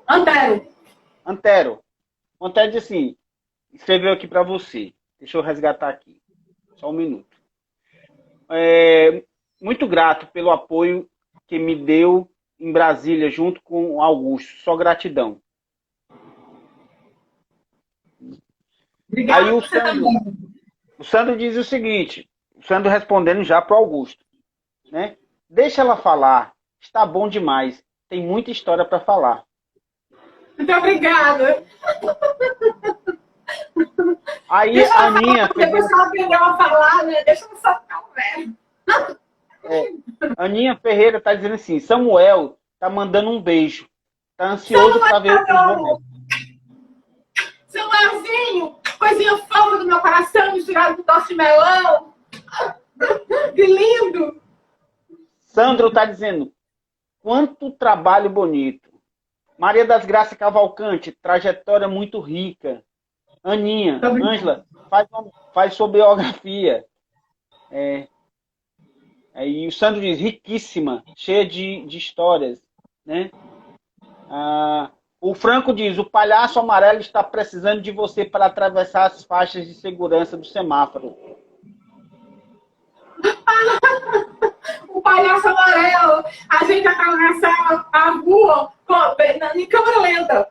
Antero. O Antero diz assim, escreveu aqui para você. Deixa eu resgatar aqui. Só um minuto. Muito grato pelo apoio que me deu em Brasília, junto com o Augusto. Só gratidão. Obrigada. Aí o Sandro diz o seguinte, o Sandro respondendo já para o Augusto, né? Deixa ela falar, está bom demais, tem muita história para falar. Muito obrigada. Aí deixa a Aninha... Depois que ela aprendeu a falar, né? Deixa ela só ficar velho. Aninha Ferreira está dizendo assim, Samuel está mandando um beijo. Está ansioso para ver o bonecos. Samuelzinho, coisinha fofa do meu coração, misturado com doce de melão. Que lindo! Sandro está dizendo, quanto trabalho bonito. Maria das Graças Cavalcante, trajetória muito rica. Aninha, Ângela, faz sua biografia. E o Sandro diz, riquíssima, cheia de histórias. Né? O Franco diz, o palhaço amarelo está precisando de você para atravessar as faixas de segurança do semáforo. O palhaço amarelo, a gente atravessava a rua em câmera lenta.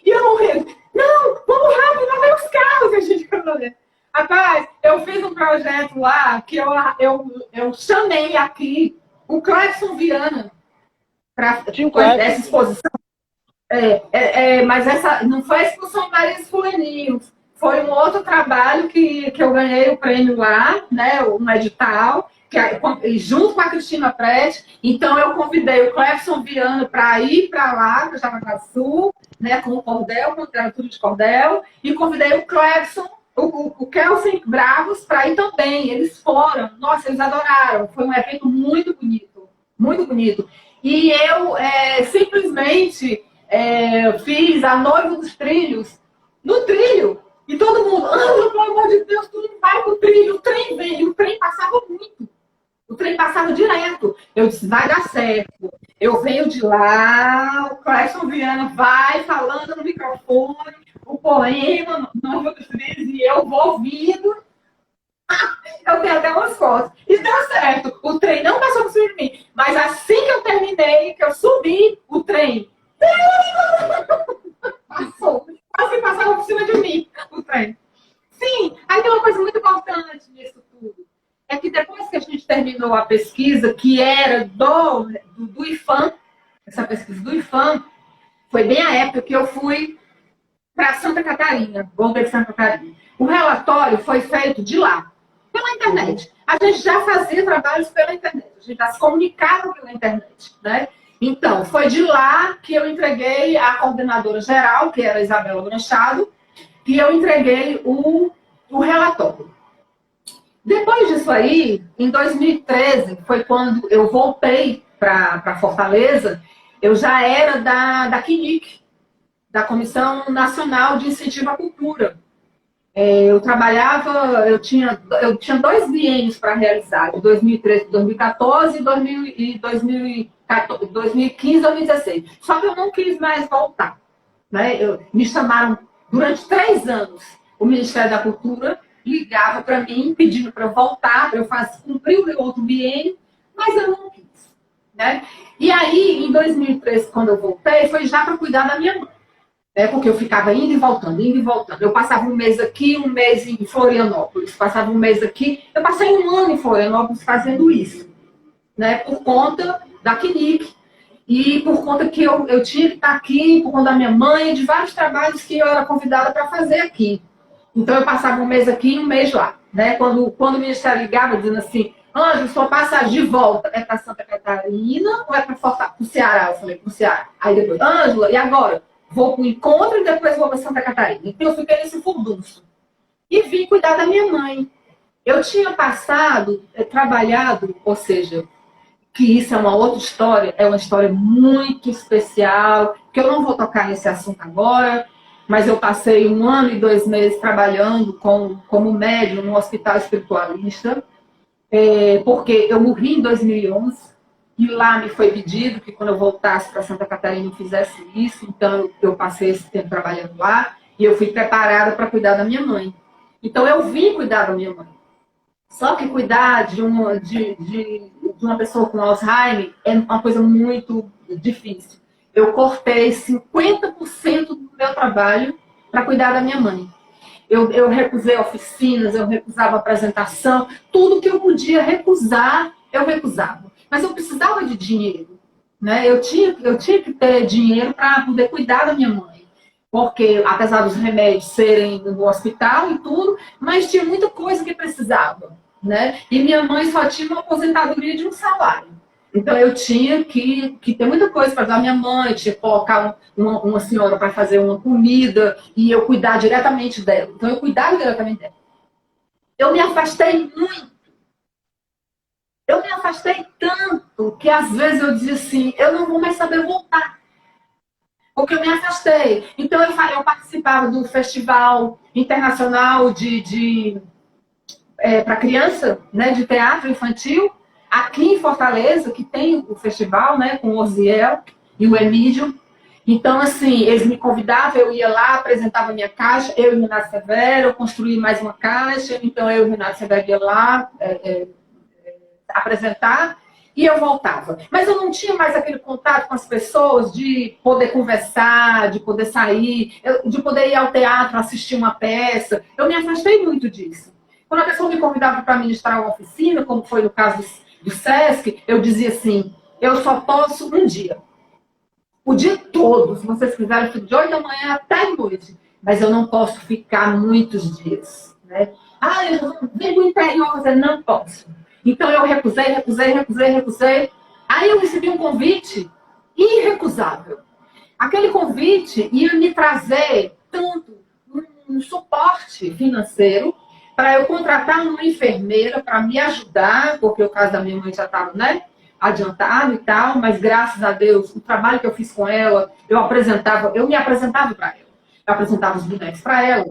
E eu morrendo. Não, vamos rápido, lá vem os carros. A gente câmera lenta. Rapaz, eu fiz um projeto lá que eu chamei aqui o Clebson Viana para essa exposição. Mas essa não foi a exposição de Maria Fulaninho. Foi um outro trabalho que eu ganhei o prêmio lá, né, um edital, junto com a Cristina Prete. Então, eu convidei o Clebson Viana para ir para lá, para Jaraguá do Sul, né, com o cordel, com literatura de cordel, e convidei o Clebson, o Kelsen Bravos, para ir também. Eles foram, nossa, eles adoraram. Foi um evento muito bonito, muito bonito. E eu simplesmente fiz a Noiva dos Trilhos no trilho. E todo mundo, pelo amor de Deus, tu não vai pro trilho. O trem veio, o trem passava muito. O trem passava direto. Eu disse, vai dar certo. Eu venho de lá, o Clebson Viana vai falando no microfone, o poema, Noiva dos Trilhos, e eu vou ouvindo. Eu tenho até umas fotos. E deu certo. O trem não passou por cima de mim. Mas assim que eu terminei, que eu subi, o trem passou. Quase passava por cima de mim, o trem. Sim, aí tem uma coisa muito importante nisso tudo. É que depois que a gente terminou a pesquisa, que era do IFAM, essa pesquisa do IFAM, foi bem a época que eu fui para Santa Catarina, Boulder de Santa Catarina. O relatório foi feito de lá, pela internet. A gente já fazia trabalhos pela internet, a gente já se comunicava pela internet, né? Então, foi de lá que eu entreguei a coordenadora geral, que era a Isabela Branchado, e eu entreguei o relatório. Depois disso aí, em 2013, foi quando eu voltei para Fortaleza, eu já era da CNIC, da Comissão Nacional de Incentivo à Cultura. Eu trabalhava, eu tinha 2 biênios para realizar, de 2013 para 2014 e 2015 2016. Só que eu não quis mais voltar. Né? Me chamaram durante 3 anos. O Ministério da Cultura ligava para mim, pedindo para eu voltar, para eu cumprir o meu outro biênio, mas eu não quis. Né? E aí, em 2013, quando eu voltei, foi já para cuidar da minha mãe. Porque eu ficava indo e voltando, indo e voltando. Eu passava um mês aqui, um mês em Florianópolis. Passava um mês aqui. Eu passei 1 ano em Florianópolis fazendo isso. Né? Por conta da CNIC. E por conta que eu tinha que estar aqui, por conta da minha mãe, de vários trabalhos que eu era convidada para fazer aqui. Então eu passava um mês aqui e um mês lá. Né? Quando o Ministério ligava, dizendo assim, Ângela, sua passagem de volta é para Santa Catarina ou é para o Ceará? Eu falei, para o Ceará. Aí depois, Ângela, e agora? vou para o encontro e depois vou para Santa Catarina. Então eu fiquei nesse furdunço. E vim cuidar da minha mãe. Eu tinha passado, trabalhado, ou seja, que isso é uma outra história, é uma história muito especial, que eu não vou tocar nesse assunto agora, mas eu passei 1 ano e 2 meses trabalhando como médium no hospital espiritualista, porque eu morri em 2011, e lá me foi pedido que quando eu voltasse para Santa Catarina eu fizesse isso, então eu passei esse tempo trabalhando lá, e eu fui preparada para cuidar da minha mãe. Então eu vim cuidar da minha mãe. Só que cuidar de uma pessoa com Alzheimer é uma coisa muito difícil. Eu cortei 50% do meu trabalho para cuidar da minha mãe. Eu recusei oficinas, eu recusava apresentação, tudo que eu podia recusar, eu recusava. Mas eu precisava de dinheiro, né? Eu tinha que ter dinheiro para poder cuidar da minha mãe. Porque, apesar dos remédios serem no hospital e tudo, mas tinha muita coisa que precisava, né? E minha mãe só tinha uma aposentadoria de um salário. Então, eu tinha que ter muita coisa para dar minha mãe, tinha que colocar uma senhora para fazer uma comida e eu cuidar diretamente dela. Então, eu cuidava diretamente dela. Eu me afastei muito. Eu me afastei tanto que, às vezes, eu dizia assim, eu não vou mais saber voltar. Porque eu me afastei. Então, eu participava do Festival Internacional para criança, né, de teatro infantil, aqui em Fortaleza, que tem o festival, né, com o Osiel e o Emílio. Então, assim, eles me convidavam, eu ia lá, apresentava minha caixa, eu e o Renato Severo, eu construí mais uma caixa, então eu e o Renato Severo ia lá apresentar, e eu voltava. Mas eu não tinha mais aquele contato com as pessoas de poder conversar, de poder sair, de poder ir ao teatro, assistir uma peça. Eu me afastei muito disso. Quando a pessoa me convidava para ministrar uma oficina, como foi no caso do SESC, eu dizia assim, eu só posso um dia. O dia todo, se vocês quiserem, eu fico de 8 da manhã até a noite. Mas eu não posso ficar muitos dias. Né? Eu venho do interior, eu não posso. Então eu recusei. Aí eu recebi um convite irrecusável. Aquele convite ia me trazer tanto um suporte financeiro para eu contratar uma enfermeira para me ajudar, porque o caso da minha mãe já estava, né, adiantado e tal, mas graças a Deus, o trabalho que eu fiz com ela, eu me apresentava para ela. Eu apresentava os bonecos para ela,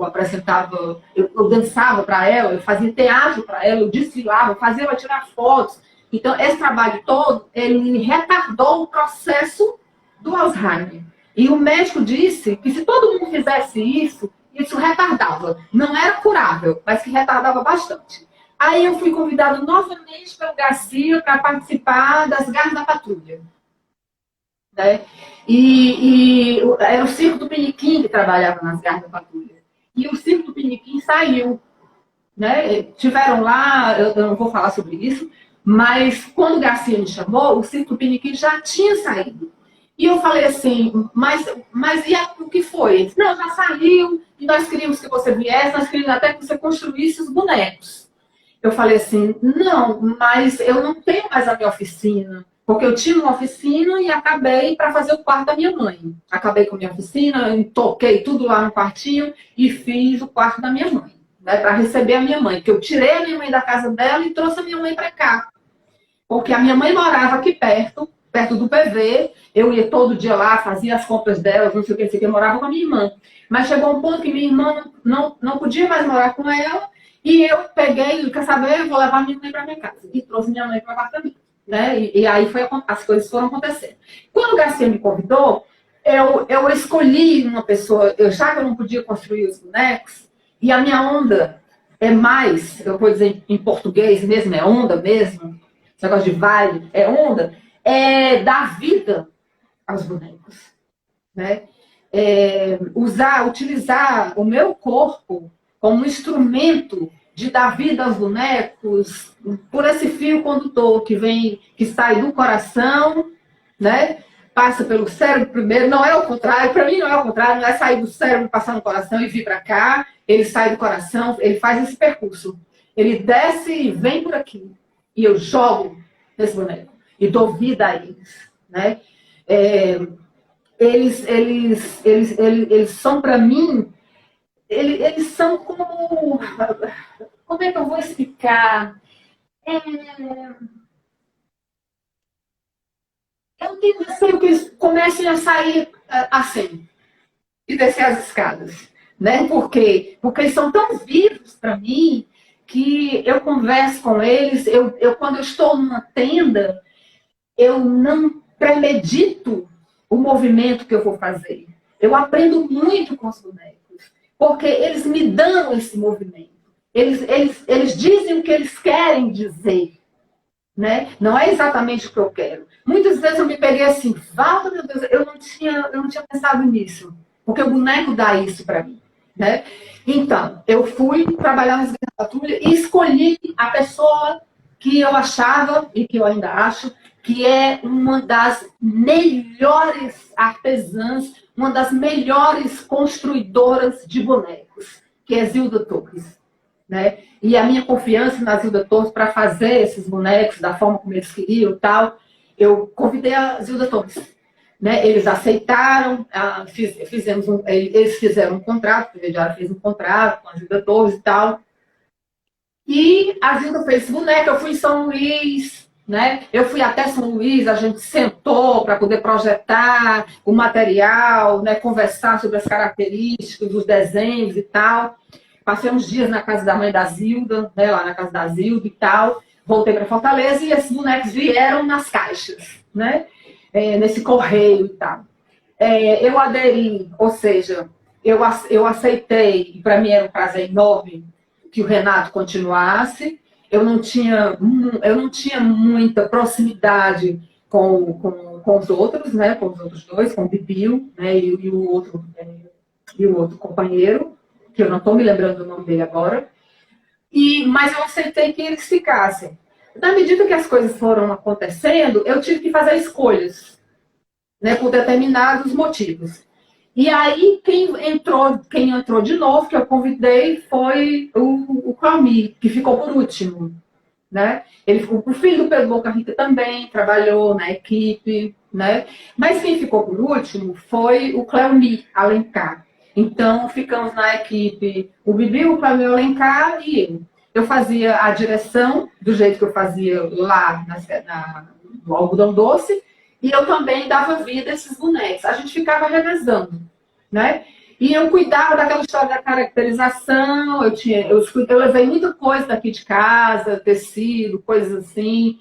eu dançava para ela, eu fazia teatro para ela, eu desfilava, eu fazia ela tirar fotos. Então, esse trabalho todo, ele retardou o processo do Alzheimer. E o médico disse que se todo mundo fizesse isso retardava. Não era curável, mas que retardava bastante. Aí eu fui convidada novamente pelo Garcia para participar das Garras da Patrulha. Né? E era o Circo do Piniquim que trabalhava nas Garras da Patrulha. E o Circo do Piniquim saiu. Né? Tiveram lá, eu não vou falar sobre isso, mas quando o Garcia me chamou, o Circo do Piniquim já tinha saído. E eu falei assim, mas e o que foi? Ele disse, não, já saiu, e nós queríamos que você viesse, nós queríamos até que você construísse os bonecos. Eu falei assim, não, mas eu não tenho mais a minha oficina. Porque eu tinha uma oficina e acabei para fazer o quarto da minha mãe. Acabei com a minha oficina, toquei tudo lá no quartinho e fiz o quarto da minha mãe. Né, para receber a minha mãe. Porque eu tirei a minha mãe da casa dela e trouxe a minha mãe para cá. Porque a minha mãe morava aqui perto do PV. Eu ia todo dia lá, fazia as compras dela, não sei o que, eu morava com a minha irmã. Mas chegou um ponto que minha irmã não podia mais morar com ela. E eu peguei, quer saber, eu vou levar minha mãe para minha casa. E trouxe minha mãe para o apartamento. Né? E aí as coisas foram acontecendo. Quando o Garcia me convidou, eu escolhi uma pessoa, já que eu não podia construir os bonecos, e a minha onda é mais, eu vou dizer em português mesmo, é onda mesmo, esse negócio de vibe, é onda, é dar vida aos bonecos. Né? Utilizar o meu corpo como instrumento de dar vida aos bonecos, por esse fio condutor que sai do coração, né? Passa pelo cérebro primeiro, não é o contrário, para mim não é o contrário, não é sair do cérebro, passar no coração e vir para cá, ele sai do coração, ele faz esse percurso. Ele desce e vem por aqui, e eu jogo nesse boneco, e dou vida a eles. Né? eles são para mim, eles são como é que eu vou explicar? Eu tenho receio que eles comecem a sair assim, e descer as escadas, né? Por quê? Porque eles são tão vivos para mim que eu converso com eles, quando eu estou numa tenda, eu não premedito o movimento que eu vou fazer. Eu aprendo muito com os bonecos, porque eles me dão esse movimento. Eles dizem o que eles querem dizer, né? Não é exatamente o que eu quero. Muitas vezes eu me peguei assim, Valda, meu Deus, eu não tinha pensado nisso, porque o boneco dá isso para mim, né? Então, eu fui trabalhar na patrulha e escolhi a pessoa que eu achava, e que eu ainda acho, que é uma das melhores artesãs, uma das melhores construidoras de bonecos, que é Zilda Torres, né? E a minha confiança na Zilda Torres para fazer esses bonecos da forma como eles queriam e tal, eu convidei a Zilda Torres. Né? Eles aceitaram, eles fizeram um contrato, o Presidiário fez um contrato com a Zilda Torres e tal. E a Zilda fez esse boneco, eu fui em São Luís, né? Eu fui até São Luís, a gente sentou para poder projetar o material, né? Conversar sobre as características dos desenhos e tal. Passei uns dias na casa da mãe da Zilda, né? Lá na casa da Zilda e tal. Voltei para Fortaleza e esses bonecos vieram nas caixas, né? Nesse correio e tal. Eu aderi, ou seja, eu aceitei, e para mim era um prazer enorme que o Renato continuasse. Eu não tinha muita proximidade com os outros, né? Com os outros dois, com o Bibiu, né? E o outro companheiro, que eu não estou me lembrando do nome dele agora. Mas eu aceitei que eles ficassem. Na medida que as coisas foram acontecendo, eu tive que fazer escolhas, né, por determinados motivos. E aí, quem entrou de novo, que eu convidei, foi o Clami, que ficou por último. Né? O filho do Pedro Boca Rica também trabalhou na equipe, né? Mas quem ficou por último foi o Cleomi Alencar. Então, ficamos na equipe o Bibi, o Cleomi Alencar e eu. Eu fazia a direção do jeito que eu fazia lá no Algodão Doce, e eu também dava vida a esses bonecos. A gente ficava revezando, né? E eu cuidava daquela história da caracterização, eu levei muita coisa daqui de casa, tecido, coisas assim,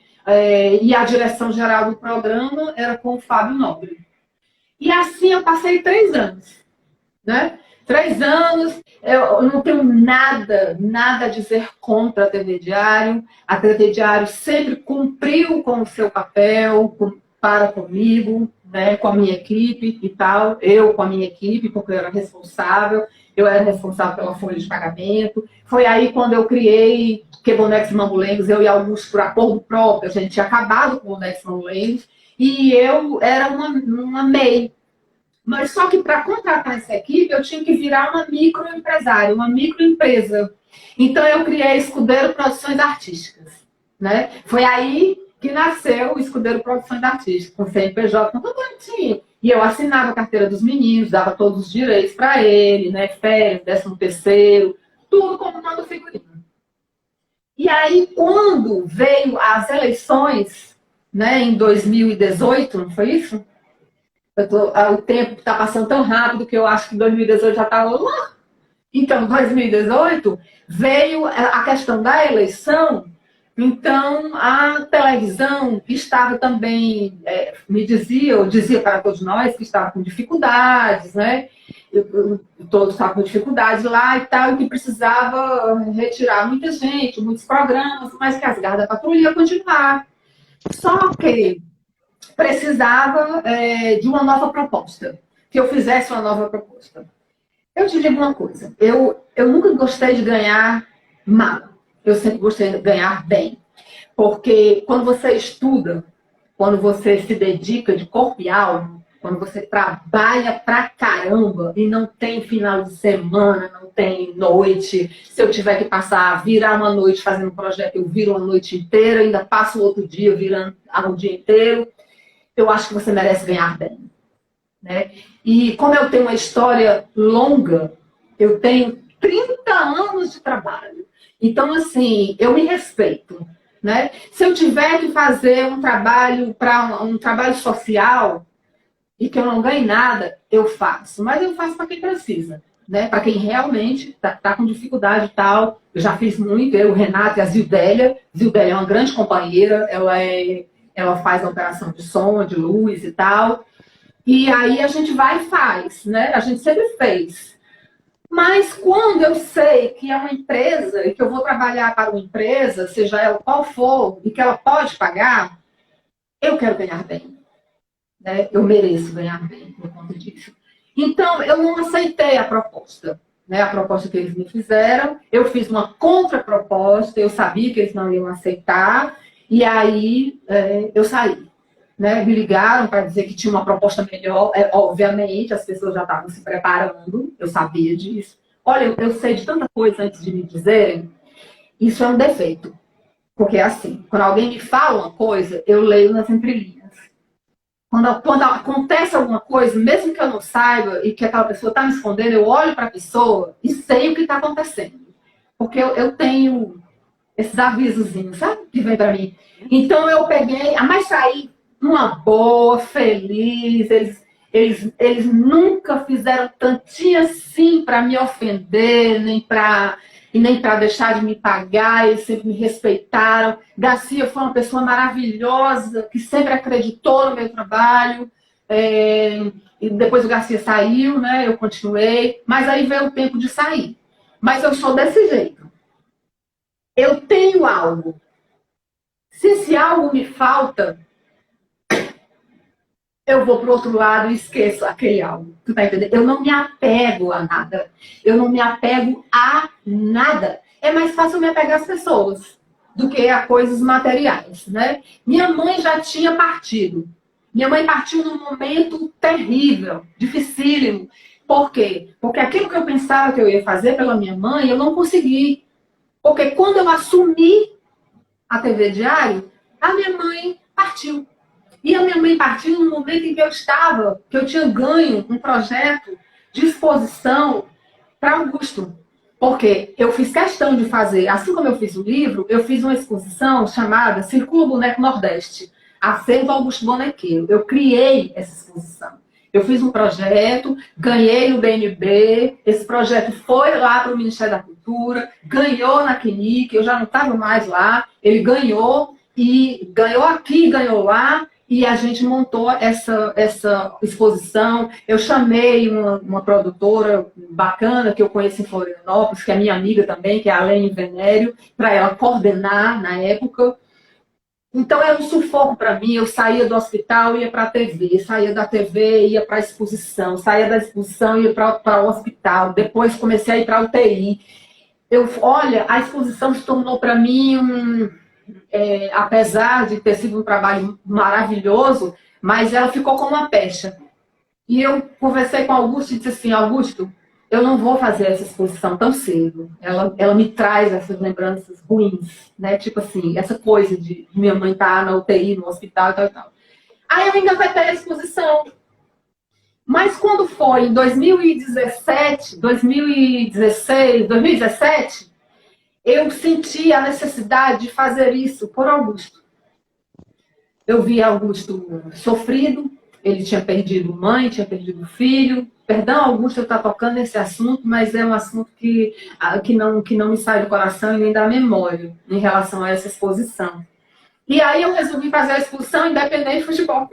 e a direção geral do programa era com o Fábio Nobre. E assim eu passei 3 anos, né? 3 anos, eu não tenho nada a dizer contra a TV Diário. A TV Diário sempre cumpriu com o seu papel, para comigo, né, com a minha equipe e tal. Eu com a minha equipe, porque eu era responsável pela folha de pagamento. Foi aí quando eu criei Que Bonecos e Mamulengos, eu e Augusto, por acordo próprio, a gente tinha acabado com Bonecos e Mamulengos, e eu era uma MEI. Mas só que para contratar essa equipe, eu tinha que virar uma microempresária, uma microempresa. Então, eu criei Escudeiro Produções Artísticas. Né? Foi aí que nasceu o Escudeiro Produções Artísticas, com CNPJ, com tudo bonitinho. E eu assinava a carteira dos meninos, dava todos os direitos para ele, né? Férias, 13º, tudo como manda o figurino. E aí, quando veio as eleições, né, em 2018, não foi isso? O tempo está passando tão rápido que eu acho que 2018 já está lá. Então, 2018, veio a questão da eleição. Então, a televisão estava também, dizia para todos nós que estava com dificuldades, né? Todos estavam com dificuldades lá e tal, e que precisava retirar muita gente, muitos programas, mas que as garras da patrulha iam continuar. Só que precisava de uma nova proposta, que eu fizesse uma nova proposta. Eu te digo uma coisa, eu nunca gostei de ganhar mal. Eu sempre gostei de ganhar bem. Porque quando você estuda, quando você se dedica de corpo e alma, quando você trabalha pra caramba e não tem final de semana, não tem noite, se eu tiver que virar uma noite fazendo um projeto, eu viro uma noite inteira, ainda passo o outro dia virando o dia inteiro, eu acho que você merece ganhar bem. né? E como eu tenho uma história longa, eu tenho 30 anos de trabalho. Então, assim, eu me respeito, né? Se eu tiver que fazer um trabalho para um trabalho social e que eu não ganhe nada, eu faço. Mas eu faço para quem precisa, né? Para quem realmente está com dificuldade e tal. Eu já fiz muito, eu, o Renato e a Zildélia. Zildélia é uma grande companheira, ela faz a operação de som, de luz e tal. E aí a gente vai e faz, né? A gente sempre fez. Mas quando eu sei que é uma empresa e que eu vou trabalhar para uma empresa, seja ela qual for, e que ela pode pagar, eu quero ganhar bem, né? Eu mereço ganhar bem por conta disso. Então, eu não aceitei a proposta, né? A proposta que eles me fizeram. Eu fiz uma contraproposta, eu sabia que eles não iam aceitar, e aí eu saí. Né? Me ligaram para dizer que tinha uma proposta melhor. Obviamente, as pessoas já estavam se preparando, eu sabia disso. Olha, eu sei de tanta coisa antes de me dizerem, isso é um defeito. Porque é assim, quando alguém me fala uma coisa, eu leio nas entrelinhas. Quando acontece alguma coisa, mesmo que eu não saiba e que aquela pessoa está me escondendo, eu olho para a pessoa e sei o que está acontecendo. Porque eu tenho esses avisozinhos, sabe? Que vem para mim. Então eu peguei, mas saí numa boa, feliz. Eles nunca fizeram tantinho assim para me ofender, nem para deixar de me pagar. Eles sempre me respeitaram. Garcia foi uma pessoa maravilhosa, que sempre acreditou no meu trabalho. E depois o Garcia saiu, né? Eu continuei. Mas aí veio o tempo de sair. Mas eu sou desse jeito. Eu tenho algo. Se esse algo me falta, eu vou para o outro lado e esqueço aquele algo. Tu tá entendendo? Eu não me apego a nada. Eu não me apego a nada. É mais fácil me apegar às pessoas do que a coisas materiais, né? Minha mãe já tinha partido. Minha mãe partiu num momento terrível, dificílimo. Por quê? Porque aquilo que eu pensava que eu ia fazer pela minha mãe, eu não consegui. Porque quando eu assumi a TV Diário, a minha mãe partiu. E a minha mãe partiu no momento em que eu tinha ganho um projeto de exposição para Augusto. Porque eu fiz questão de fazer, assim como eu fiz o livro, eu fiz uma exposição chamada Circula Boneco Nordeste, Acervo Augusto Bonequeiro. Eu criei essa exposição. Eu fiz um projeto, ganhei no BNB, esse projeto foi lá para o Ministério da Cultura, ganhou na CNIC, eu já não estava mais lá, ele ganhou, e ganhou aqui, ganhou lá, e a gente montou essa exposição. Eu chamei uma produtora bacana que eu conheço em Florianópolis, que é minha amiga também, que é a Alene Venério, para ela coordenar na época. Então era um sufoco para mim. Eu saía do hospital e ia para a TV, saía da TV e ia para a exposição, saía da exposição e ia para o hospital. Depois comecei a ir para a UTI. Olha, a exposição se tornou para mim apesar de ter sido um trabalho maravilhoso, mas ela ficou como uma pecha. E eu conversei com o Augusto e disse assim: Augusto, eu não vou fazer essa exposição tão cedo. Ela me traz essas lembranças ruins, né? Tipo assim, essa coisa de minha mãe estar na UTI, no hospital e tal e tal. Aí eu ainda vai ter a exposição. Mas quando foi em 2017, 2016, 2017, eu senti a necessidade de fazer isso por Augusto. Eu vi Augusto sofrido, ele tinha perdido mãe, tinha perdido filho. Perdão, Augusto, eu estou tocando nesse assunto, mas é um assunto que não me sai do coração e nem da memória em relação a essa exposição. E aí eu resolvi fazer a exposição independente de futebol.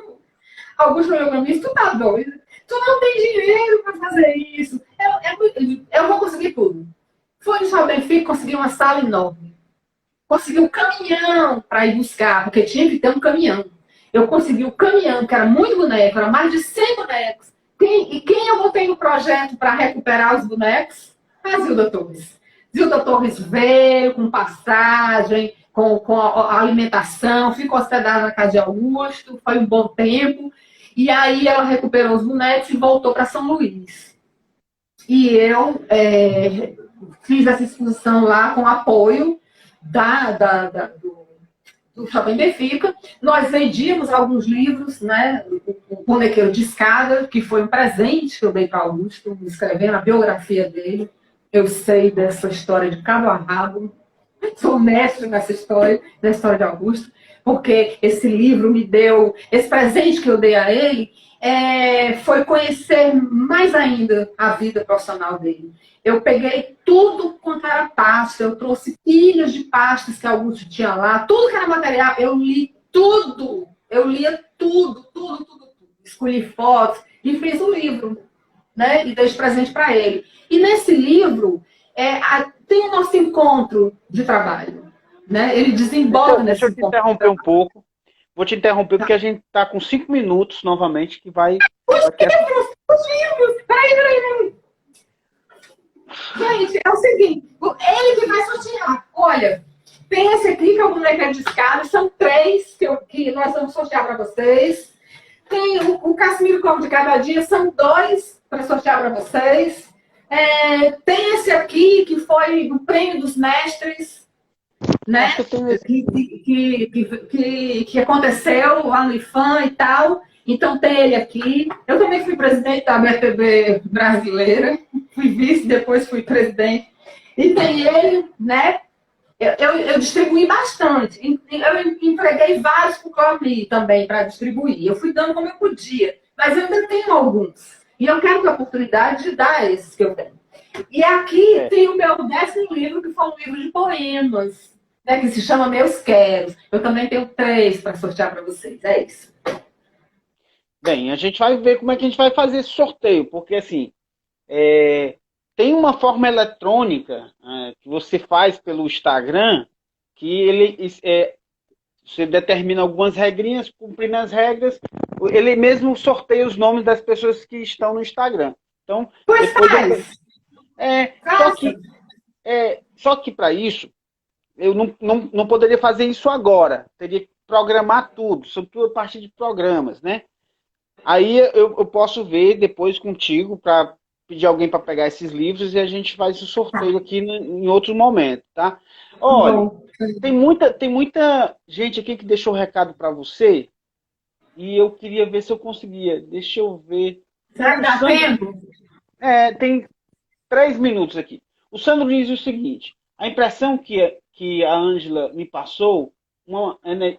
Augusto olhou para mim: tu tá doido? Tu não tem dinheiro para fazer isso. Eu vou conseguir tudo. Foi no Shopping Benfica, consegui uma sala enorme. Consegui um caminhão para ir buscar, porque tinha que ter um caminhão. Eu consegui um caminhão, que era muito boneco, era mais de 100 bonecos. E quem eu botei no projeto para recuperar os bonecos? A Zilda Torres. Zilda Torres veio com passagem, com a alimentação, ficou hospedada na casa de Augusto, foi um bom tempo. E aí ela recuperou os bonecos e voltou para São Luís. E eu fiz essa exposição lá com apoio do Shopping Benfica. Nós vendíamos alguns livros, né? O Bonequeiro de Escada, que foi um presente que eu dei para Augusto, escrevendo a biografia dele. Eu sei dessa história de cabo a rabo. Sou mestre nessa história, da história de Augusto, porque esse livro me deu, esse presente que eu dei a ele, foi conhecer mais ainda a vida profissional dele. Eu peguei tudo quanto era pasta, eu trouxe pilhas de pastas que Augusto tinha lá, tudo que era material, eu li tudo. Eu lia tudo. Escolhi fotos e fiz um livro, né? E dei de presente para ele. E nesse livro tem o nosso encontro de trabalho, né? Ele desemboca nesse Deixa eu te interromper um pouco. Vou te interromper porque a gente está com 5 minutos novamente que vai... Os livros! Peraí. Gente, é o seguinte, ele que vai sortear. Olha, tem esse aqui que é o Bonequeiro de Escada, são 3 que nós vamos sortear para vocês. Tem o Casimiro Como de Cada Dia, são 2 para sortear para vocês. Tem esse aqui que foi o Prêmio dos Mestres, né? Que aconteceu lá no IFAM e tal. Então tem ele aqui. Eu também fui presidente da BTB brasileira, fui vice, depois fui presidente. E tem ele, né? Eu distribuí bastante. Eu entreguei vários para o Clóvis também para distribuir. Eu fui dando como eu podia, mas eu ainda tenho alguns. E eu quero ter a oportunidade de dar esses que eu tenho. E aqui tem o meu 10º livro, que foi um livro de poemas, né, que se chama Meus Queros. Eu também tenho 3 para sortear para vocês. É isso. Bem, a gente vai ver como é que a gente vai fazer esse sorteio, porque assim, tem uma forma eletrônica que você faz pelo Instagram, que você determina algumas regrinhas, cumprindo as regras, ele mesmo sorteia os nomes das pessoas que estão no Instagram. Então, pois faz! Só que para isso, eu não poderia fazer isso agora. Teria que programar tudo, sobretudo a partir de programas, né? Aí eu posso ver depois contigo para pedir alguém para pegar esses livros e a gente faz o sorteio aqui em outro momento, tá? Olha, tem muita gente aqui que deixou recado para você e eu queria ver se eu conseguia. Deixa eu ver. Será que dá tempo? Tem 3 minutos aqui. O Sandro diz o seguinte: a impressão que a Ângela me passou,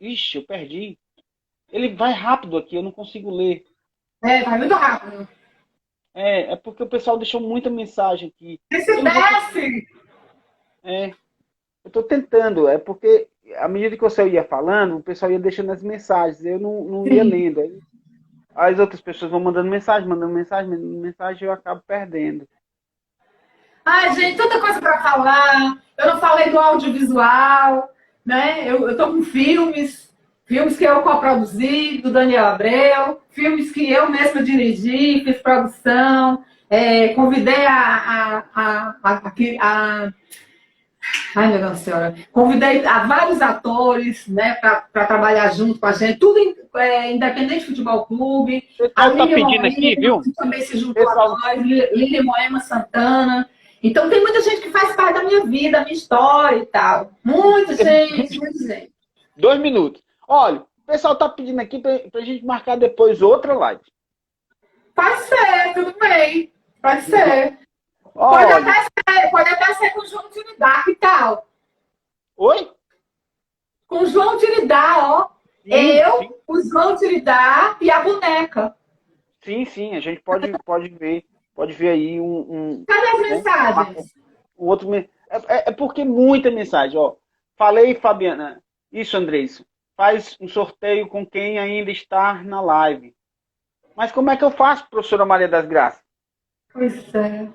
ixi, eu perdi. Ele vai rápido aqui, eu não consigo ler. Vai muito rápido. É porque o pessoal deixou muita mensagem aqui. Esse desce! Eu estou tentando, porque à medida que você ia falando, o pessoal ia deixando as mensagens, eu não ia lendo. Aí as outras pessoas vão mandando mensagem, eu acabo perdendo. Ai, gente, tanta coisa para falar. Eu não falei do audiovisual, né? Eu estou com filmes que eu coproduzi, do Daniel Abreu, filmes que eu mesma dirigi, fiz produção, convidei ai, meu Deus do céu, convidei vários atores, né, para trabalhar junto com a gente, tudo Independente Futebol Clube. O pessoal tá pedindo aqui, viu? Também se juntou a nós, Lili Moema Santana. Então tem muita gente que faz parte da minha vida, da minha história e tal. Muita gente. 2 minutos. Olha, o pessoal tá pedindo aqui pra gente marcar depois outra live. Pode ser, tudo bem. Pode ser. Olha. Pode até ser com o João Tiridá, que tal? Oi? Com o João Tiridá, ó. Sim. O João Tiridá e a boneca. Sim, a gente pode ver. Pode ver aí Cadê as mensagens? Um outro. Porque muita mensagem, ó. Falei, Fabiana. Isso, Andrés. Faz um sorteio com quem ainda está na live. Mas como é que eu faço, professora Maria das Graças? Pois é.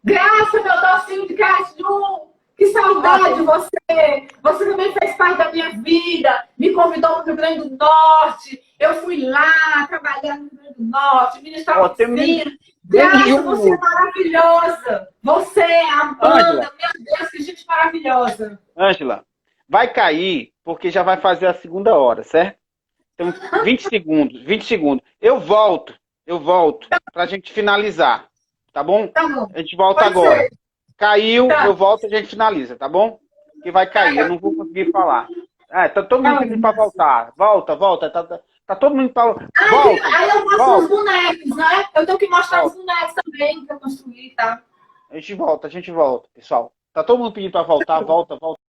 Graça, meu docinho de caju! Que saudade de você! Você também fez parte da minha vida. Me convidou para o Rio Grande do Norte. Eu fui lá trabalhar no Rio Grande do Norte, ministrar oficina. Graça, você é maravilhosa! Você, Amanda, meu Deus, que gente maravilhosa! Ângela, vai cair, porque já vai fazer a 2ª hora, certo? Então, 20 segundos. Eu volto para a gente finalizar, tá bom? Tá bom. A gente volta agora. Caiu, eu volto e a gente finaliza, tá bom? Que vai cair, eu não vou conseguir falar. Tá todo mundo pedindo pra voltar. Volta. Tá todo mundo pra... Volta, aí eu mostro volta. os bonecos, né? Eu tenho que mostrar Volta. os bonecos também que eu construí, tá? A gente volta, pessoal. Tá todo mundo pedindo pra voltar, volta.